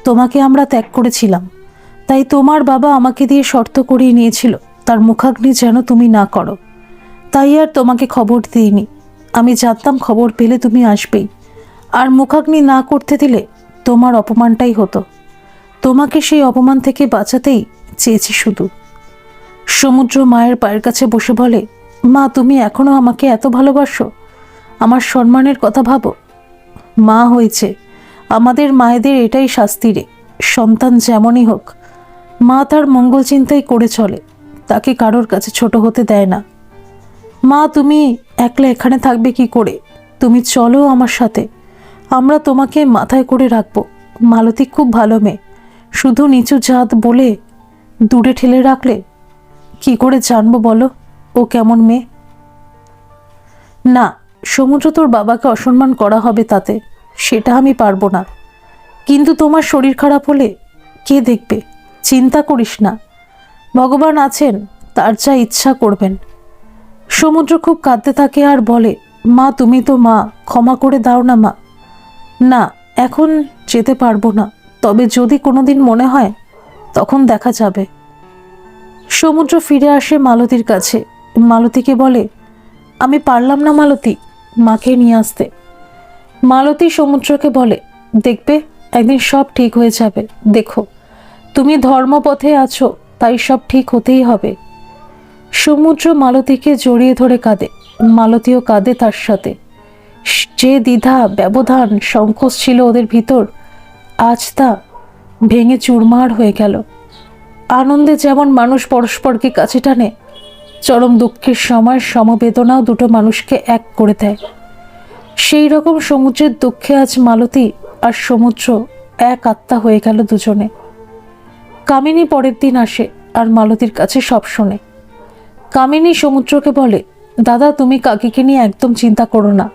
তোমাকে আমরা ত্যাগ করেছিলাম, তাই তোমার বাবা আমাকে দিয়ে শর্ত করিয়ে নিয়েছিল তার মুখাগ্নি যেন তুমি না করো। তাই আর তোমাকে খবর দিইনি। আমি জানতাম খবর পেলে তুমি আসবেই, আর মুখাগ্নি না করতে দিলে তোমার অপমানটাই হতো। তোমাকে সেই অপমান থেকে বাঁচাতেই চেয়েছি শুধু। সমুদ্র মায়ের পায়ের কাছে বসে বলে, মা, তুমি এখনো আমাকে এত ভালোবাসো? আমার সম্মানের কথা ভাবো। মা হয়েছে, আমাদের মায়েদের এটাই শাস্তি রে। সন্তান যেমনই হোক, মা তার মঙ্গল চিন্তাই করে চলে, তাকে কারোর কাছে ছোট হতে দেয় না। মা, তুমি একলা এখানে থাকবে কি করে? তুমি চলো আমার সাথে, আমরা তোমাকে মাথায় করে রাখবো। মালতী খুব ভালো মেয়ে, শুধু নিচু জাত বলে দূরে ঠেলে রাখলে কি করে জানবো বলো ও কেমন মেয়ে? না, সমুদ্র, তোর বাবাকে অসম্মান করা হবে তাতে, সেটা আমি পারবো না। কিন্তু তোমার শরীর খারাপ হলে কে দেখবে? চিন্তা করিস না, ভগবান আছেন, তার যা ইচ্ছা করবেন। সমুদ্র খুব কাঁদতে থাকে আর বলে, মা, তুমি তো মা, ক্ষমা করে দাও না মা। না, এখন যেতে পারবো না, তবে যদি কোনোদিন মনে হয় তখন দেখা যাবে। সমুদ্র ফিরে আসে মালতীর কাছে। মালতীকে বলে, আমি পারলাম না মালতী, মাকে নিয়ে আসতে। মালতী সমুদ্রকে বলে, দেখবে একদিন সব ঠিক হয়ে যাবে, দেখো তুমি ধর্মপথে আছো, তাই সব ঠিক হতেই হবে। সমুদ্র মালতীকে জড়িয়ে ধরে কাঁদে, মালতীও কাঁদে তার সাথে। যে দ্বিধা, ব্যবধান, সংকোচ ছিল ওদের ভিতর, আজ তা ভেঙে চুরমার হয়ে গেল। আনন্দে যেমন মানুষ পরস্পরকে কাছে টানে, চরম দুঃখের সময় সমবেদনাও দুটো মানুষকে এক করে দেয়। সেই রকম সমুদ্রের দুঃখে আজ মালতী আর সমুদ্র এক আত্মা হয়ে গেল দুজনে। কামিনী পরের দিন আসে আর মালতীর কাছে সব শোনে। কামিনী সমুদ্রকে বলে, দাদা তুমি কাকিকে নিয়ে একদম চিন্তা করো না,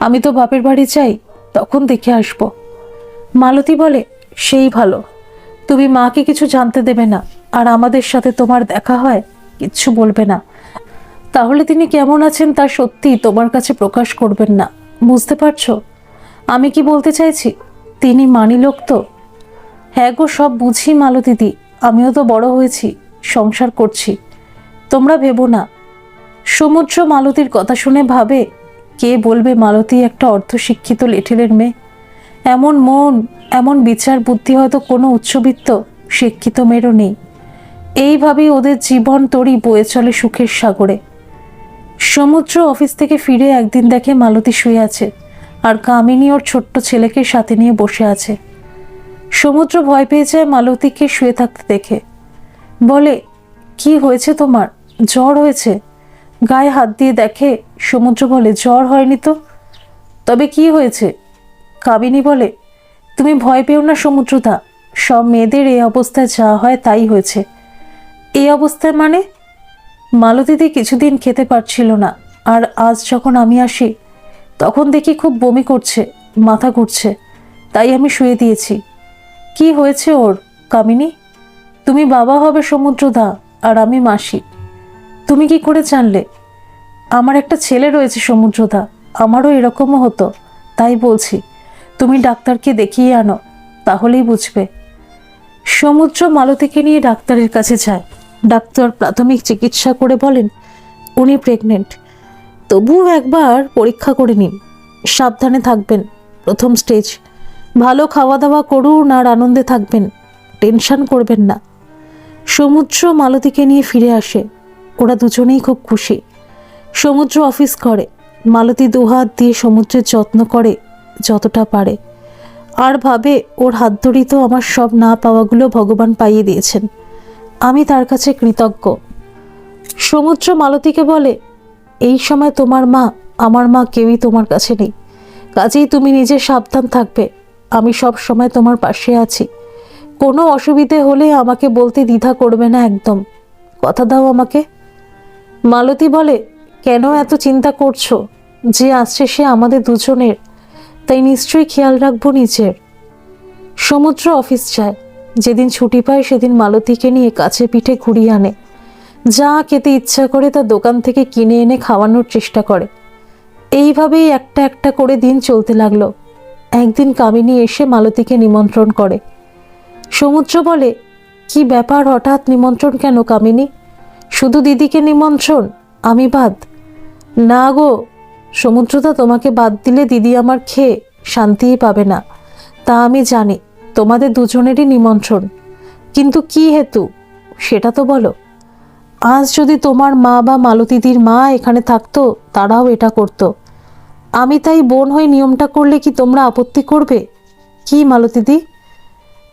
আমি তো বাপের বাড়ি যাই, তখন দেখে আসবো। মালতী বলে, সেই ভালো, তুমি মাকে কিছু জানতে দেবে না, আর আমাদের সাথে তোমার দেখা হয় কিচ্ছু বলবে না, তাহলে তিনি কেমন আছেন তা সত্যি তোমার কাছে প্রকাশ করবেন না, বুঝতে পারছো আমি কি বলতে চাইছি? তিনি মানি লোক তো। হ্যাঁ গো, সব বুঝি মালতীদি, আমিও তো বড় হয়েছি, সংসার করছি, তোমরা ভেবো না। সমুদ্র মালতীর কথা শুনে ভাবে, কে বলবে মালতী একটা অর্ধশিক্ষিত লেঠেলের মেয়ে, এমন মন, এমন বিচার বুদ্ধি হয়তো কোনো উচ্চবিত্ত শিক্ষিত মেয়েরও নেই। এইভাবেই ওদের জীবন তরি বয়ে চলে সুখের সাগরে। সমুদ্র অফিস থেকে ফিরে একদিন দেখে মালতী শুয়ে আছে আর কামিনী ওর ছোট্ট ছেলেকে সাথে নিয়ে বসে আছে। সমুদ্র ভয় পেয়ে যায় মালতীকে শুয়ে থাকতে দেখে, বলে, কি হয়েছে তোমার, জ্বর হয়েছে? গায়ে হাত দিয়ে দেখে। সমুদ্র বলে, জ্বর হয়নি তো। তবে কি হয়েছে? কামিনী বলে, তুমি ভয় পেও না সমুদ্রদা, সব মেয়েদের এই অবস্থায় যা হয় তাই হয়েছে। এই অবস্থায় মানে? মালতীদি কিছুদিন খেতে পারছিল না, আর আজ যখন আমি আসি তখন দেখি খুব বমি করছে, মাথা ঘুরছে, তাই আমি শুয়ে দিয়েছি। কি হয়েছে ওর কামিনী? তুমি বাবা হবে সমুদ্রদা, আর আমি মাসি। তুমি কি করে জানলে? আমার একটা ছেলে রয়েছে সমুদ্রদা, আমারও এরকমও হতো, তাই বলছি তুমি ডাক্তারকে দেখিয়ে আনো, তাহলেই বুঝবে। সমুদ্র মালতীকে নিয়ে ডাক্তারের কাছে যায়। ডাক্তার প্রাথমিক চিকিৎসা করে বলেন, উনি প্রেগনেন্ট, তবুও একবার পরীক্ষা করে নিন, সাবধানে থাকবেন, প্রথম স্টেজ, ভালো খাওয়া দাওয়া করুন আর আনন্দে থাকবেন, টেনশন করবেন না। সমুদ্র মালতীকে নিয়ে ফিরে আসে, ওরা দুজনেই খুব খুশি। সমুদ্র অফিস করে, মালতী দুহাত দিয়ে সমুদ্রের যত্ন করে যতটা পারে, আর ভাবে ওর হাত ধরেই তো আমার সব না পাওয়াগুলো ভগবান পাইয়ে দিয়েছেন, আমি তার কাছে কৃতজ্ঞ। সমুদ্র মালতীকে বলে, এই সময় তোমার মা, আমার মা কেউই তোমার কাছে নেই, কাজেই তুমি নিজে সাবধান থাকবে, আমি সব সময় তোমার পাশে আছি, কোনো অসুবিধে হলে আমাকে বলতে দ্বিধা করবে না একদম, কথা দাও আমাকে। মালতী বলে, কেন এত চিন্তা করছো? যে আসছে সে আমাদের দুজনের, তাই নিশ্চয়ই খেয়াল রাখবো নিজের। সমুদ্র অফিস যায়, যেদিন ছুটি পায় সেদিন মালতীকে নিয়ে কাছে পিঠে ঘুরিয়ে আনে, যা খেতে ইচ্ছা করে তা দোকান থেকে কিনে এনে খাওয়ানোর চেষ্টা করে। এইভাবেই একটা একটা করে দিন চলতে লাগলো। একদিন কামিনী এসে মালতীকে নিমন্ত্রণ করে। সমুদ্র বলে, কি ব্যাপার, হঠাৎ নিমন্ত্রণ কেন কামিনী? শুধু দিদিকে নিমন্ত্রণ, আমি বাদ? না গো সমুদ্রদা, তোমাকে বাদ দিলে দিদি আমার খেয়ে শান্তিই পাবে না, তা আমি জানি, তোমাদের দুজনেরই নিমন্ত্রণ, কিন্তু কি হেতু সেটা তো বলো। আজ যদি তোমার মা বা মালতীদির মা এখানে থাকতো তারাও এটা করতো, আমি তাই বোন হয়ে নিয়মটা করলে কি তোমরা আপত্তি করবে? কি মালতীদি?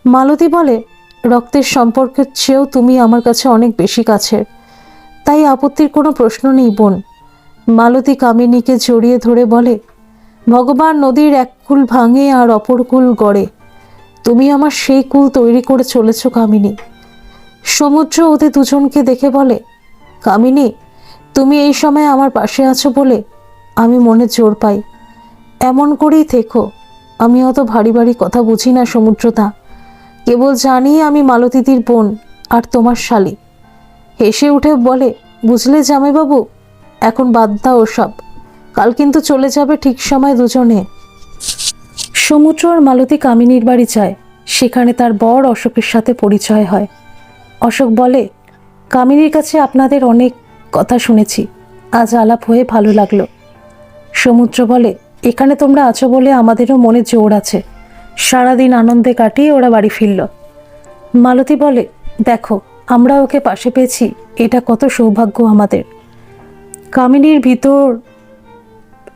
মালতী বলে, রক্তের সম্পর্কের চেয়েও তুমি আমার কাছে অনেক বেশি কাছের, তাই আপত্তির কোনো প্রশ্ন নেই বোন। মালতী কামিনীকে জড়িয়ে ধরে বলে, ভগবান নদীর এক কূল ভাঙে আর অপর কূল গড়ে, তুমি আমার সেই কূল তৈরি করে চলেছ কামিনী। সমুদ্র ওদের দুজনকে দেখে বলে, কামিনী, তুমি এই সময় আমার পাশে আছো বলে আমি মনে জোর পাই, এমন করেই থেকো। আমি অত ভারী ভারী কথা বুঝি না সমুদ্রদা, কেবল জানি আমি মালতীদির বোন আর তোমার শালি। হেসে উঠে বলে, বুঝলে জামাইবাবু, এখন বাদ দাও ওসব, কাল কিন্তু চলে যাবে ঠিক সময় দুজনে। সমুদ্র আর মালতী কামিনীর বাড়ি যায়, সেখানে তার বর অশোকের সাথে পরিচয় হয়। অশোক বলে, কামিনীর কাছে আপনাদের অনেক কথা শুনেছি, আজ আলাপ হয়ে ভালো লাগলো। সমুদ্র বলে, এখানে তোমরা আছো বলে আমাদেরও মনে জোর আছে। সারাদিন আনন্দে কাটিয়ে ওরা বাড়ি ফিরল। মালতী বলে, দেখো আমরা ওকে পাশে পেয়েছি, এটা কত সৌভাগ্য আমাদের। কামিনীর ভিতর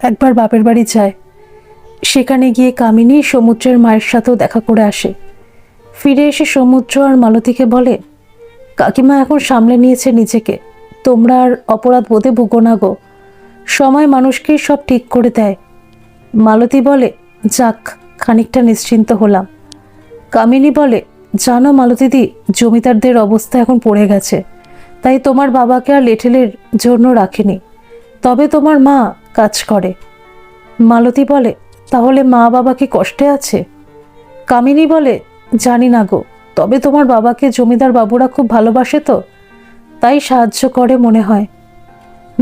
একবার বাপের বাড়ি যায়। সেখানে গিয়ে কামিনী সমুদ্রের মায়ের সাথেও দেখা করে আসে। ফিরে এসে সমুদ্র আর মালতীকে বলে, কাকিমা এখন সামলে নিয়েছে নিজেকে, তোমরা আর অপরাধ বোধে ভুগো না গো, সময় মানুষকেই সব ঠিক করে দেয়। মালতী বলে, যাক খানিকটা নিশ্চিন্ত হলাম। কামিনী বলে, জানো মালতীদি, জমিদারদের অবস্থা এখন পড়ে গেছে, তাই তোমার বাবাকে আর লেঠেলের জন্য রাখেনি, তবে তোমার মা কাজ করে। মালতী বলে, তাহলে মা বাবা কি কষ্টে আছে? কামিনী বলে, জানি না গো, তবে তোমার বাবাকে জমিদার বাবুরা খুব ভালোবাসে তো, তাই সাহায্য করে মনে হয়।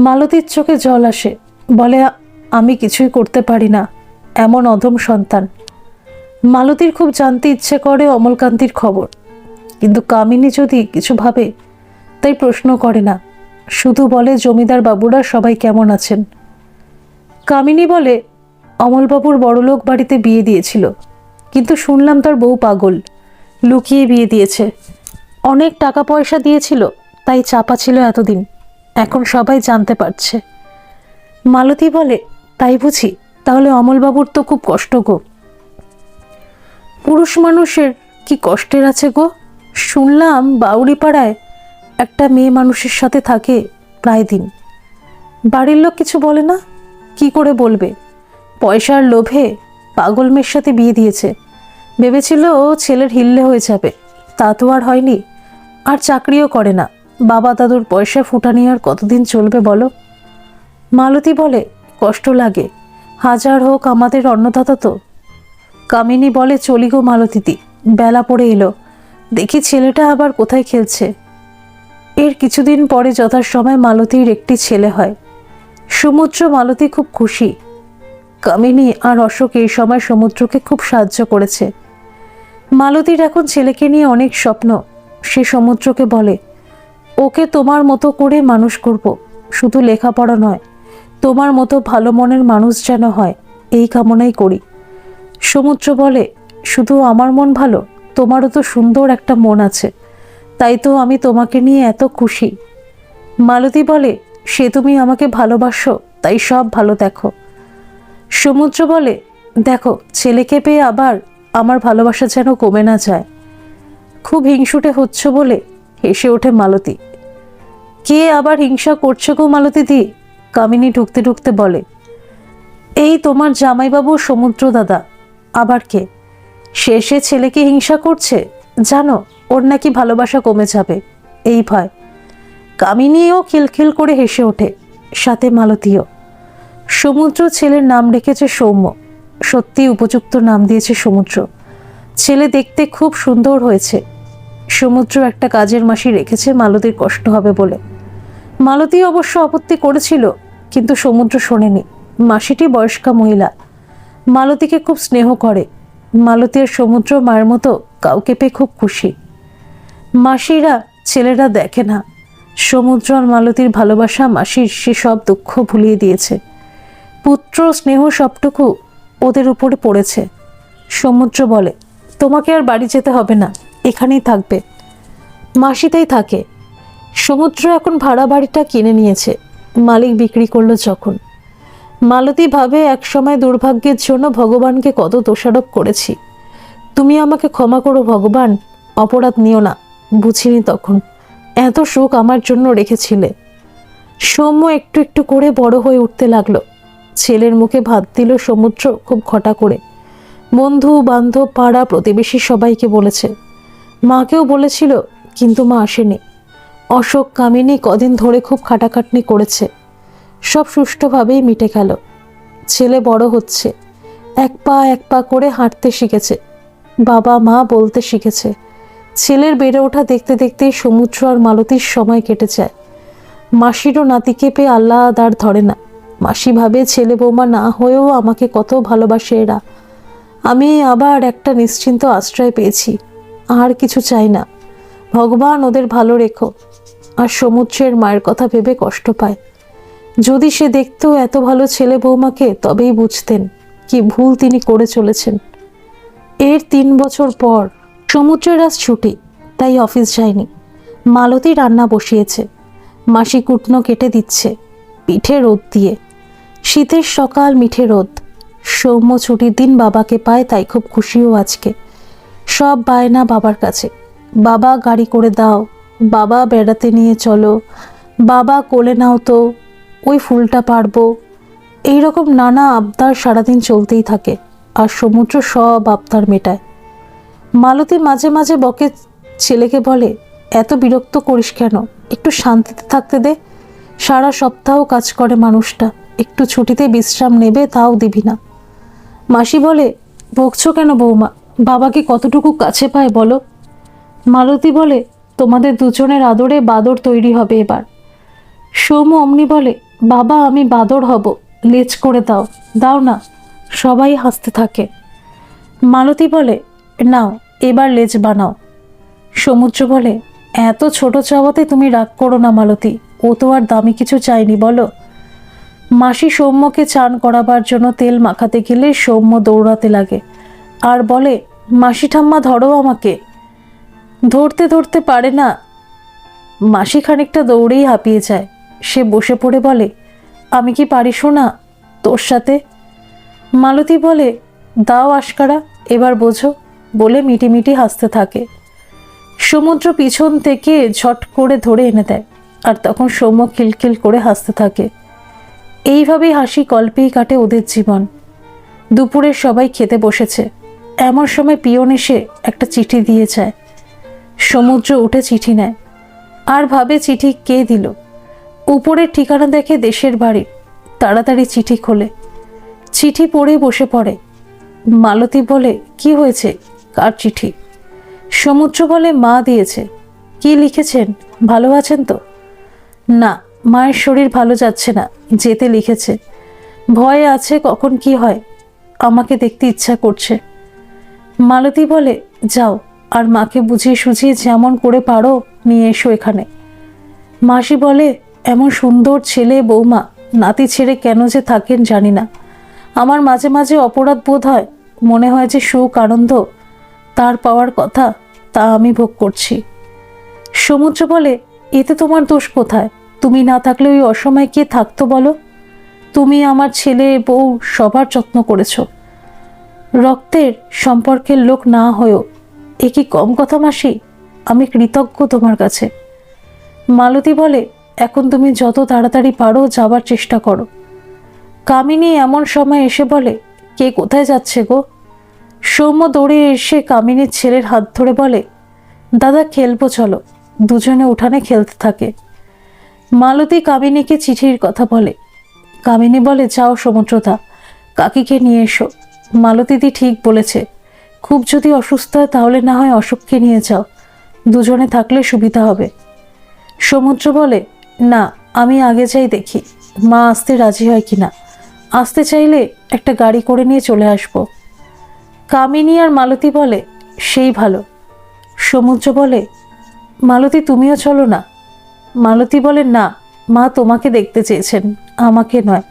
মালতীর চোখে জল আসে, বলে, আমি কিছুই করতে পারি না, এমন অধম সন্তান। মালতীর খুব জানতে ইচ্ছে করে অমলকান্তির খবর, কিন্তু কামিনী যদি কিছু ভাবে তাই প্রশ্ন করে না, শুধু বলে জমিদার বাবুরা সবাই কেমন আছেন। কামিনী বলে, অমলবাবুর বড়লোক বাড়িতে বিয়ে দিয়েছিল, কিন্তু শুনলাম তার বউ পাগল, লুকিয়ে বিয়ে দিয়েছে। অনেক টাকা পয়সা দিয়েছিল, তাই চাপা ছিল এতদিন, এখন সবাই জানতে পারছে। মালতী বলে, তাই বুঝি, তাহলে অমলবাবুর তো খুব কষ্ট গো। পুরুষ মানুষের কি কষ্টের আছে গো, শুনলাম বাউরিপাড়ায় একটা মেয়ে মানুষের সাথে থাকে প্রায় দিন। বাড়ির লোক কিছু বলে না? কি করে বলবে, পয়সার লোভে পাগল মেয়ের সাথে বিয়ে দিয়েছে, ভেবেছিল ছেলের হিল্লে হয়ে যাবে, তা তো আর হয়নি। আর চাকরিও করে না, বাবা দাদুর পয়সা ফুটানি আর কতদিন চলবে বলো। মালতী বলে, কষ্ট লাগে, হাজার হোক আমাদের অন্নদাতা তো। কামিনী বলে, চলি গো মালতীদি, বেলা পড়ে এলো, দেখি ছেলেটা আবার কোথায় খেলছে। এর কিছুদিন পরে যথাসময় মালতীর একটি ছেলে হয়। সমুদ্র মালতী খুব খুশি। কামিনী আর অশোক এই সময় সমুদ্রকে খুব সাহায্য করেছে। মালতীর এখন ছেলেকে নিয়ে অনেক স্বপ্ন। সে সমুদ্রকে বলে, ওকে তোমার মতো করে মানুষ করব, শুধু লেখাপড়া নয়, তোমার মতো ভালো মনের মানুষ যেন হয়, এই কামনাই করি। সমুদ্র বলে, শুধু আমার মন ভালো, তোমারও তো সুন্দর একটা মন আছে, তাই তো আমি তোমাকে নিয়ে এত খুশি। মালতী বলে, সে তুমি আমাকে ভালোবাসো, তাই সব ভালো দেখো। সমুদ্র বলে, দেখো ছেলেকে পেয়ে আবার আমার ভালোবাসা যেন কমে না যায়। খুব হিংসুটে হচ্ছ বলে হেসে ওঠে মালতী। কে আবার হিংসা করছো গো মালতীদি? কামিনী ঢুকতে ঢুকতে বলে, এই তোমার জামাইবাবু সমুদ্র দাদা। আবার কে? শেষে ছেলেকে হিংসা করছে, জানো ওর নাকি ভালোবাসা কমে যাবে, এই ভয়। কামিনীও খিলখিল করে হেসে ওঠে, সাথে মালতীও। সমুদ্র ছেলের নাম রেখেছে সৌম্য, সত্যি উপযুক্ত নাম দিয়েছে সমুদ্র। ছেলে দেখতে খুব সুন্দর হয়েছে। সমুদ্র একটা কাজের মাসি রেখেছে মালতীর কষ্ট হবে বলে। মালতী অবশ্য আপত্তি করেছিল, কিন্তু সমুদ্র শোনেনি। মাসিটি বয়স্কা মহিলা, মালতীকে খুব স্নেহ করে। মালতী আর সমুদ্র মায়ের মতো কাউকে পেয়ে খুব খুশি। মাসিরা ছেলেরা দেখে না। সমুদ্র আর মালতীর ভালোবাসা মাসির সে সব দুঃখ ভুলিয়ে দিয়েছে। পুত্র স্নেহ সবটুকু ওদের উপরে পড়েছে। সমুদ্র বলে, তোমাকে আর বাড়ি যেতে হবে না, এখানেই থাকবে। মাসিতেই থাকে। সমুদ্র এখন ভাড়া বাড়িটা কিনে নিয়েছে, মালিক বিক্রি করলো যখন। মালতী ভাবে, এক সময় দুর্ভাগ্যের জন্য ভগবানকে কত দোষারোপ করেছি। তুমি আমাকে ক্ষমা করো ভগবান, অপরাধ নিও না, বুঝিনি তখন, এত সুখ আমার জন্য রেখেছিলে। সৌম্য একটু একটু করে বড় হয়ে উঠতে লাগলো। ছেলের মুখে ভাত দিল সমুদ্র খুব ঘটা করে। বন্ধু বান্ধব পাড়া প্রতিবেশী সবাইকে বলেছে, মাকেও বলেছিল, কিন্তু মা আসেনি। অশোক কামিনী কদিন ধরে খুব খাটাখাটনি করেছে, সব সুষ্ঠুভাবেই মিটে গেল। ছেলে বড় হচ্ছে, এক পা করে হাঁটতে শিখেছে, বাবা মা বলতে শিখেছে। ছেলের বেড়ে ওঠা দেখতে দেখতেই সমুদ্র আর মালতীর সময় কেটে যায়। মাসিরও নাতিকে পেয়ে আল্লাহ আর ধরে না। মাসি ভাবে, ছেলে বৌমা না হয়েও আমাকে কত ভালোবাসে এরা। আমি আবার একটা নিশ্চিন্ত আশ্রয় পেয়েছি, আর কিছু চাই না। ভগবান ওদের ভালো রেখো। আর সমুদ্রের মায়ের কথা ভেবে কষ্ট পায়। যদি সে দেখতো এত ভালো ছেলে বৌমাকে, তবেই বুঝতেন কি ভুল তিনি করে চলেছেন। এর 3 বছর পর সমুদ্রের আজ ছুটি, তাই অফিস যায়নি। মালতী রান্না বসিয়েছে, মাসি কুটনো কেটে দিচ্ছে, পিঠে রোদ দিয়ে। শীতের সকাল, মিঠে রোদ। সৌম্য ছুটির দিন বাবাকে পায়, তাই খুব খুশিও আজকে। সব বায়না বাবার কাছে, বাবা গাড়ি করে দাও, বাবা বেড়াতে নিয়ে চলো, বাবা কোলে নাও তো, ওই ফুলটা পারবো। এইরকম নানা আবদার সারাদিন চলতেই থাকে, আর সমুদ্র সব আবদার মেটায়। মালতী মাঝে মাঝে বকে, ছেলেকে বলে, এত বিরক্ত করিস কেন, একটু শান্তিতে থাকতে দে। সারা সপ্তাহ কাজ করে মানুষটা, একটু ছুটিতে বিশ্রাম নেবে তাও দিবি না। মাসি বলে, বকছো কেন বৌমা, বাবাকে কতটুকু কাছে পায় বলো। মালতী বলে, তোমাদের দুজনের আদরে বাদর তৈরি হবে এবার। সৌম্য অমনি বলে, বাবা আমি বাদর হব, লেজ করে দাও, দাও না। সবাই হাসতে থাকে। মালতী বলে, নাও এবার লেজ বানাও। সমুদ্র বলে, এত ছোট চাওয়াতে তুমি রাগ করো না মালতী, ও তো আর দামি কিছু চাইনি বলো। মাসি সৌম্যকে চান করাবার জন্য তেল মাখাতে গেলে সৌম্য দৌড়াতে লাগে আর বলে, মাসি ঠাম্মা ধরো আমাকে। ধরতে ধরতে পারে না। মাসি খানিকটা দৌড়েই হাঁপিয়ে যায়। সে বসে পড়ে বলে, আমি কি পারি শোনা তোর সাথে। মালতী বলে, দাও আশকারা, এবার বোঝো, বলে মিটিমিটি হাসতে থাকে। সমুদ্র পিছন থেকে ঝট করে ধরে এনে দেয়, আর তখন সৌম্য খিলখিল করে হাসতে থাকে। এইভাবেই হাসি গল্পেই কাটে ওদের জীবন। দুপুরে সবাই খেতে বসেছে, এমন সময় পিয়ন এসে একটা চিঠি দিয়ে যায়। সমুদ্র উঠে চিঠি নেয়, আর ভাবে চিঠি কে দিল। উপরের ঠিকানা দেখে দেশের বাড়ি। তাড়াতাড়ি চিঠি খোলে, চিঠি পড়ে বসে পড়ে। মালতী বলে, কি হয়েছে, কার চিঠি। সমুদ্র বলে, মা দিয়েছে। কি লিখেছেন, ভালো আছেন তো। না, মায়ের শরীর ভালো যাচ্ছে না, যেতে লিখেছে। ভয়ে আছে কখন কি হয়, আমাকে দেখতে ইচ্ছা করছে। মালতী বলে, যাও, আর মাকে বুঝিয়ে সুঝিয়ে যেমন করে পারো নিয়ে এসো এখানে। মাসি বলে, এমন সুন্দর ছেলে বৌমা, নাতি ছেড়ে কেন যে থাকেন জানি না। আমার মাঝে মাঝে অপরাধ বোধ হয়, মনে হয় যে সুখ আনন্দ তার পাওয়ার কথা, তা আমি ভোগ করছি। সমুদ্র বলে, এতে তোমার দোষ কোথায়, তুমি না থাকলে ওই অসময়ে কে থাকতো বলো। তুমি আমার ছেলে বউ সবার যত্ন করেছ, রক্তের সম্পর্কের লোক না হয়েও। এ কি কম কথা মাসি, আমি কৃতজ্ঞ তোমার কাছে। মালতী বলে, এখন তুমি যত তাড়াতাড়ি পারো যাবার চেষ্টা করো। কামিনী এমন সময় এসে বলে, কে কোথায় যাচ্ছে গো। সৌম্য দৌড়ে এসে কামিনীর ছেলের হাত ধরে বলে, দাদা খেলবো চলো। দুজনে উঠানে খেলতে থাকে। মালতী কামিনীকে চিঠির কথা বলে। কামিনী বলে, যাও সমুদ্রদা, কাকিকে নিয়ে এসো। মালতীদি ঠিক বলেছে, খুব যদি অসুস্থ হয় তাহলে না হয় অশোককে নিয়ে যাও, দুজনে থাকলে সুবিধা হবে। সমুদ্র বলে, না, আমি আগে যাই দেখি মা আসতে রাজি হয় কিনা। আসতে চাইলে একটা গাড়ি করে নিয়ে চলে আসব। কামিনী আর মালতী বলে, সেই ভালো। সমুদ্র বলে, মালতী তুমিও চলো না। মালতী বলে, না, মা তোমাকে দেখতে চেয়েছেন, আমাকে নয়।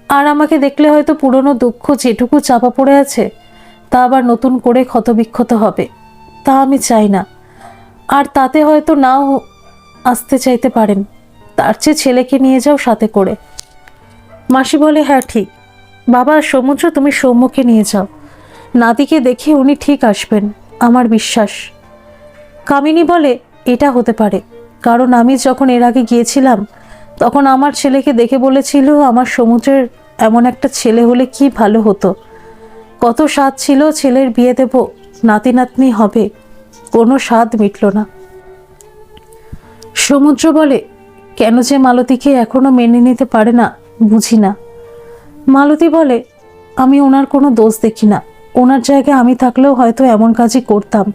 আর আমাকে দেখলে হয়তো পুরনো দুঃখ যেটুকু চাপা পড়ে আছে তা আবার নতুন করে ক্ষতবিক্ষত হবে, তা আমি চাই না। আর তাতে হয়তো নাও আসতে চাইতে পারেন, তার চেয়ে ছেলেকে নিয়ে যাও সাথে করে। মাসি বলে, হ্যাঁ ঠিক। বাবা সমুদ্র, তুমি সৌম্যকে নিয়ে যাও, নাতিকে দেখে উনি ঠিক আসবেন, আমার বিশ্বাস। কামিনী বলে, এটা হতে পারে, কারণ আমি যখন এর আগে গিয়েছিলাম তখন আমার ছেলেকে দেখে বলেছিল, আমার সমুদ্রের এমন একটা ছেলে হলে কি ভালো হতো। কত স্বাদ ছিল ছেলের বিয়ে দেব, নাতি নাতনি হবে, কোনো স্বাদ মিটল না। সমুদ্র বলে, কেন যে মালতীকে এখনো মেনে নিতে পারে না বুঝি না। মালতী বলে, আমি ওনার কোনো দোষ দেখি না, ওনার জায়গায় আমি থাকলেও হয়তো এমন কাজই করতাম।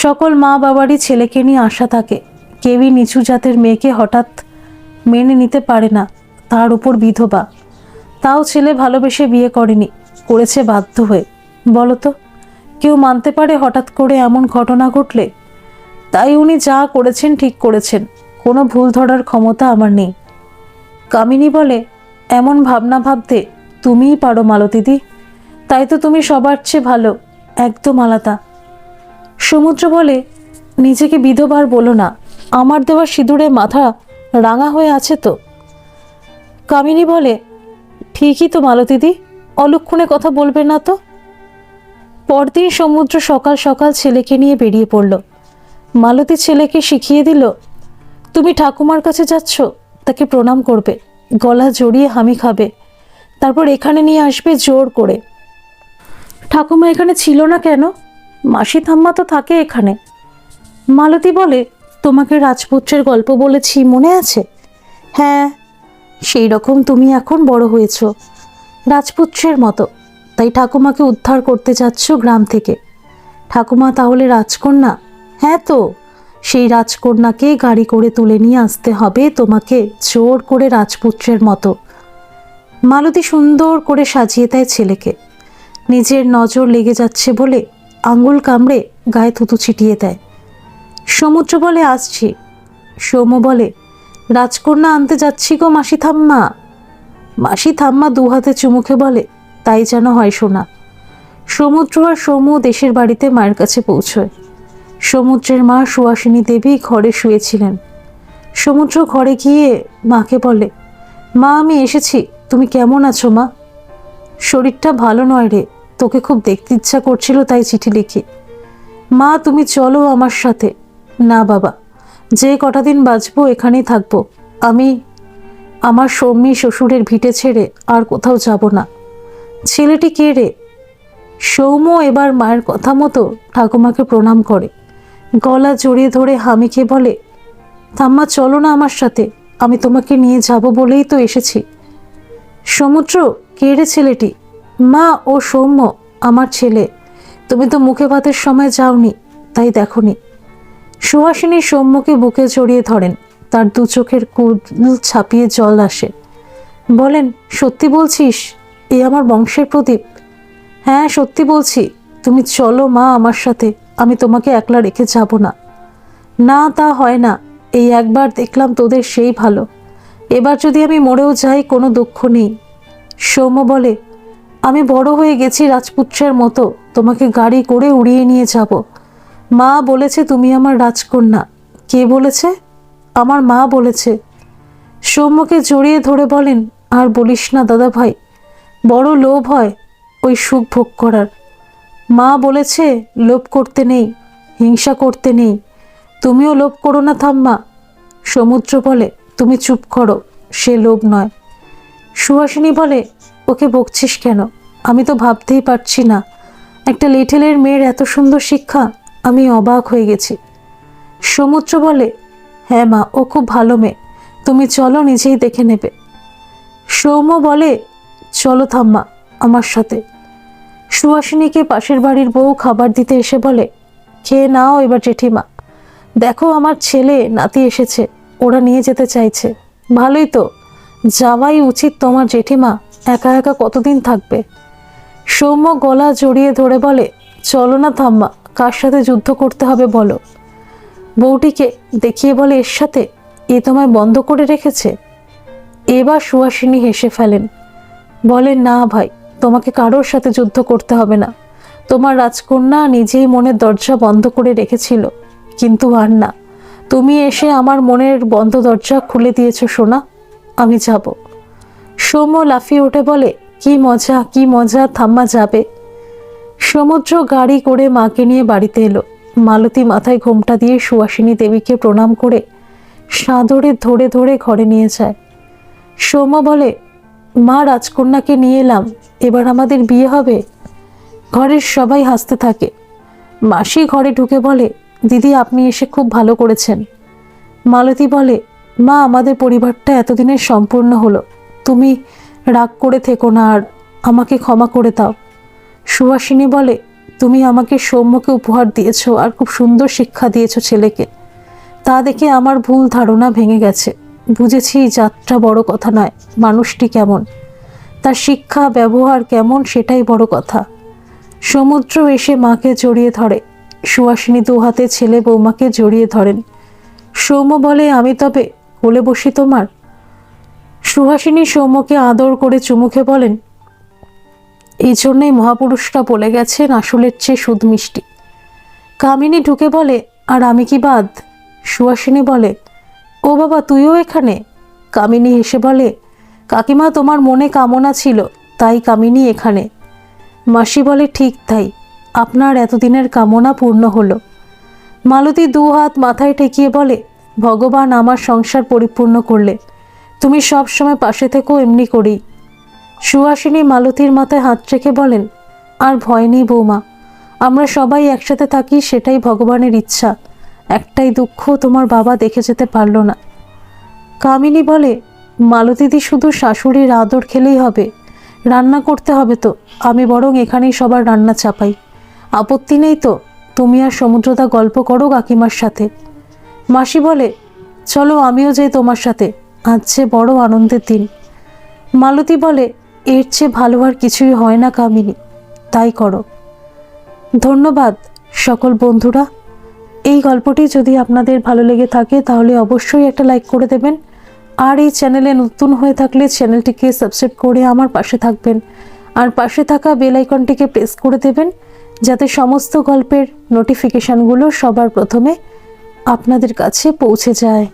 সকল মা বাবারই ছেলেকে নিয়ে আশা থাকে, কেউই নিচু জাতের মেয়েকে হঠাৎ মেনে নিতে পারে না, তার উপর বিধবা। তাও ছেলে ভালোবেসে বিয়ে করেনি, করেছে বাধ্য হয়ে। বলতো, কেউ মানতে পারে হঠাৎ করে এমন ঘটনা ঘটলে? তাই উনি যা করেছেন ঠিক করেছেন, কোনো ভুল ধরার ক্ষমতা আমার নেই। কামিনী বলে, এমন ভাবনা ভাবতে তুমিই পারো মালতীদি, তাই তো তুমি সবার চেয়ে ভালো, একদম আলাদা। সমুদ্র বলে, নিজেকে বিধবার বলো না, আমার দেওয়া সিঁদুরে মাথা রাঙা হয়ে আছে তো। কামিনী বলে, ঠিকই তো মালতীদি, অলক্ষণে কথা বলবে না তো। পরদিন সমুদ্র সকাল সকাল ছেলেকে নিয়ে বেরিয়ে পড়ল। মালতী ছেলেকে শিখিয়ে দিল, তুমি ঠাকুমার কাছে যাচ্ছ, তাকে প্রণাম করবে, গলা জড়িয়ে হামি খাবে, তারপর এখানে নিয়ে আসবে জোর করে। ঠাকুমা এখানে ছিল না কেন? মাসি ঠাম্মা তো থাকে এখানে। মালতী বলে, তোমাকে রাজপুত্রের গল্প বলেছি, মনে আছে? হ্যাঁ, সেই রকম তুমি এখন বড় হয়েছ, রাজপুত্রের মতো, তাই ঠাকুমাকে উদ্ধার করতে যাচ্ছ গ্রাম থেকে। ঠাকুমা তাহলে রাজকন্যা? হ্যাঁ তো, সেই রাজকন্যাকে গাড়ি করে তুলে নিয়ে আসতে হবে তোমাকে জোর করে রাজপুত্রের মতো। মালতী সুন্দর করে সাজিয়ে দেয় ছেলেকে। নিজের নজর লেগে যাচ্ছে বলে আঙুল কামড়ে গায়ে থুতু ছিটিয়ে দেয়। সমুদ্র বলে, আসছি। সৌম্য বলে, রাজকন্যা আনতে যাচ্ছি গো মাসি ঠাম্মা। মাসি ঠাম্মা দু হাতে চুমুখে বলে, তাই যেন হয় শোনা। সমুদ্র আর সৌম্য দেশের বাড়িতে মায়ের কাছে পৌঁছয়। সমুদ্রের মা সুহাসিনী দেবী ঘরে শুয়েছিলেন। সমুদ্র ঘরে গিয়ে মাকে বলে, মা আমি এসেছি, তুমি কেমন আছো মা? শরীরটা ভালো নয় রে, তোকে খুব দেখতে ইচ্ছা করছিল তাই চিঠি লিখি। মা তুমি চলো আমার সাথে। না বাবা, যে কটা দিন বাঁচবো এখানেই থাকবো, আমি আমার সৌম্যী শ্বশুরের ভিটে ছেড়ে আর কোথাও যাব না। ছেলেটি কে রে? সৌম্য এবার মায়ের কথা মতো ঠাকুমাকে প্রণাম করে, গলা জড়িয়ে ধরে হামিকে বলে, ঠাম্মা চলো না আমার সাথে, আমি তোমাকে নিয়ে যাব বলেই তো এসেছি। সমুদ্র, কে রে ছেলেটি? মা ও সৌম্য, আমার ছেলে, তুমি তো মুখে ভাতের সময় যাওনি, তাই দেখনি। সুহাসিনী সৌম্যকে বুকে জড়িয়ে ধরেন, তার দু চোখের কুল ছাপিয়ে জল আসে। বলেন, সত্যি বলছিস? এ আমার বংশের প্রদীপ। হ্যাঁ সত্যি বলছি, তুমি চলো মা আমার সাথে, আমি তোমাকে একলা রেখে যাব না। না তা হয় না, এই একবার দেখলাম তোদের সেই ভালো, এবার যদি আমি মরেও যাই কোনো দুঃখ নেই। সৌম্য বলে, আমি বড় হয়ে গেছি রাজপুত্রের মতো, তোমাকে গাড়ি করে উড়িয়ে নিয়ে যাব। মা বলেছে তুমি আমার রাজকন্যা। কে বলেছে? আমার মা বলেছে। সৌম্যকে জড়িয়ে ধরে বলেন, আর বলিস না দাদা ভাই, বড় লোভ হয় ওই সুখ ভোগ করার। মা বলেছে লোভ করতে নেই, হিংসা করতে নেই, তুমিও লোভ করো না ঠাম্মা। সমুদ্র বলে, তুমি চুপ করো, সে লোভ নয়। সুহাসিনী বলে, ওকে বকছিস কেন? আমি তো ভাবতেই পারছি না, একটা লিটেলের মেয়ের এত সুন্দর শিক্ষা, আমি অবাক হয়ে গেছি। সমুদ্র বলে, হ্যাঁ মা, ও খুব ভালো মেয়ে, তুমি চলো, নিজেই দেখে নেবে। সৌম্য বলে, চলো ঠাম্মা আমার সাথে। সুহাসিনীকে পাশের বাড়ির বউ খাবার দিতে এসে বলে, খেয়ে নাও এবার জেঠিমা, দেখো আমার ছেলে নাতি এসেছে, ওরা নিয়ে যেতে চাইছে। ভালোই তো, যাওয়াই উচিত তোমার জেঠিমা, একা একা কতদিন থাকবে? সৌম্য গলা জড়িয়ে ধরে বলে, চলো না ঠাম্মা, কার সাথে যুদ্ধ করতে হবে বলো? বউটিকে দেখিয়ে বলে, এর সাথে? এ তোমায় বন্ধ করে রেখেছে। এবার সুহাসিনী হেসে ফেলেন, বলেন, না ভাই, তোমাকে কারোর সাথে যুদ্ধ করতে হবে না, তোমার রাজকন্যা নিজেই মনের দরজা বন্ধ করে রেখেছিল, কিন্তু আর না, তুমি এসে আমার মনের বন্ধ দরজা খুলে দিয়েছো সোনা, আমি যাব। সৌম্য লাফিয়ে উঠে বলে, কি মজা কি মজা, ঠাম্মা যাবে। সমুদ্র গাড়ি করে মাকে নিয়ে বাড়িতে এলো। মালতী মাথায় ঘোমটা দিয়ে সুহাসিনী দেবীকে প্রণাম করে সাদরে ধরে ধরে ঘরে নিয়ে যায়। সৌম্য বলে, মা রাজকন্যাকে নিয়ে এলাম, এবার আমাদের বিয়ে হবে। ঘরের সবাই হাসতে থাকে। মাসি ঘরে ঢুকে বলে, দিদি আপনি এসে খুব ভালো করেছেন। মালতী বলে, মা আমাদের পরিবারটা এতদিনের সম্পূর্ণ হলো, তুমি রাগ করে থেকো না, আর আমাকে ক্ষমা করে দাও। সুহাসিনী বলে, তুমি আমাকে সৌম্যকে উপহার দিয়েছো আর খুব সুন্দর শিক্ষা দিয়েছো ছেলেকে, তা দেখে আমার ভুল ধারণা ভেঙে গেছে, বুঝেছি যাত্রা বড় কথা নয়, মানুষটি কেমন, তার শিক্ষা ব্যবহার কেমন সেটাই বড় কথা। সমুদ্র এসে মাকে জড়িয়ে ধরে। সুহাসিনী দু হাতে ছেলে বৌমাকে জড়িয়ে ধরেন। সৌম্য বলে, আমি তবে কোলে বসি তোমার? সুহাসিনী সৌম্যকে আদর করে চুমুখে বলেন, এই জন্যই মহাপুরুষরা বলে গেছেন আসলের চেয়ে সুদ মিষ্টি। কামিনী ঢুকে বলে, আর আমি কি বাদ? সুহাসিনী বলে, ও বাবা, তুইও এখানে? কামিনী হেসে বলে, কাকিমা, তোমার মনে কামনা ছিল তাই কামিনী এখানে। মাসি বলে, ঠিক তাই, আপনার এতদিনের কামনা পূর্ণ হলো। মালতী দু হাত মাথায় ঠেকিয়ে বলে, ভগবান আমার সংসার পরিপূর্ণ করলে, তুমি সব সময় পাশে থেকো এমনি করেই। সুহাসিনী মালতীর মাথায় হাত রেখে বলেন, আর ভয় নেই বৌমা, আমরা সবাই একসাথে থাকি, সেটাই ভগবানের ইচ্ছা। একটাই দুঃখ, তোমার বাবা দেখে যেতে পারল না। কামিনী বলে, মালতীদি, শুধু শাশুড়ির আদর খেলেই হবে? রান্না করতে হবে তো? আমি বরং এখানেই সবার রান্না চাপাই, আপত্তি নেই তো? তুমি আর সমুদ্রদা গল্প করো কাকিমার সাথে। মাসি বলে, চলো আমিও যাই তোমার সাথে, আজ যে বড় আনন্দের দিন। মালতী বলে, এর চেয়ে ভালো আর কিছুই হয় না কামিনী, তাই করো। ধন্যবাদ সকল বন্ধুরা। এই গল্পটি যদি আপনাদের ভালো লেগে থাকে তাহলে অবশ্যই একটা লাইক করে দেবেন, আর এই চ্যানেলে নতুন হয়ে থাকলে চ্যানেলটিকে সাবস্ক্রাইব করে আমার পাশে থাকবেন, আর পাশে থাকা বেল আইকনটিকে প্রেস করে দেবেন যাতে সমস্ত গল্পের নোটিফিকেশানগুলো সবার প্রথমে আপনাদের কাছে পৌঁছে যায়।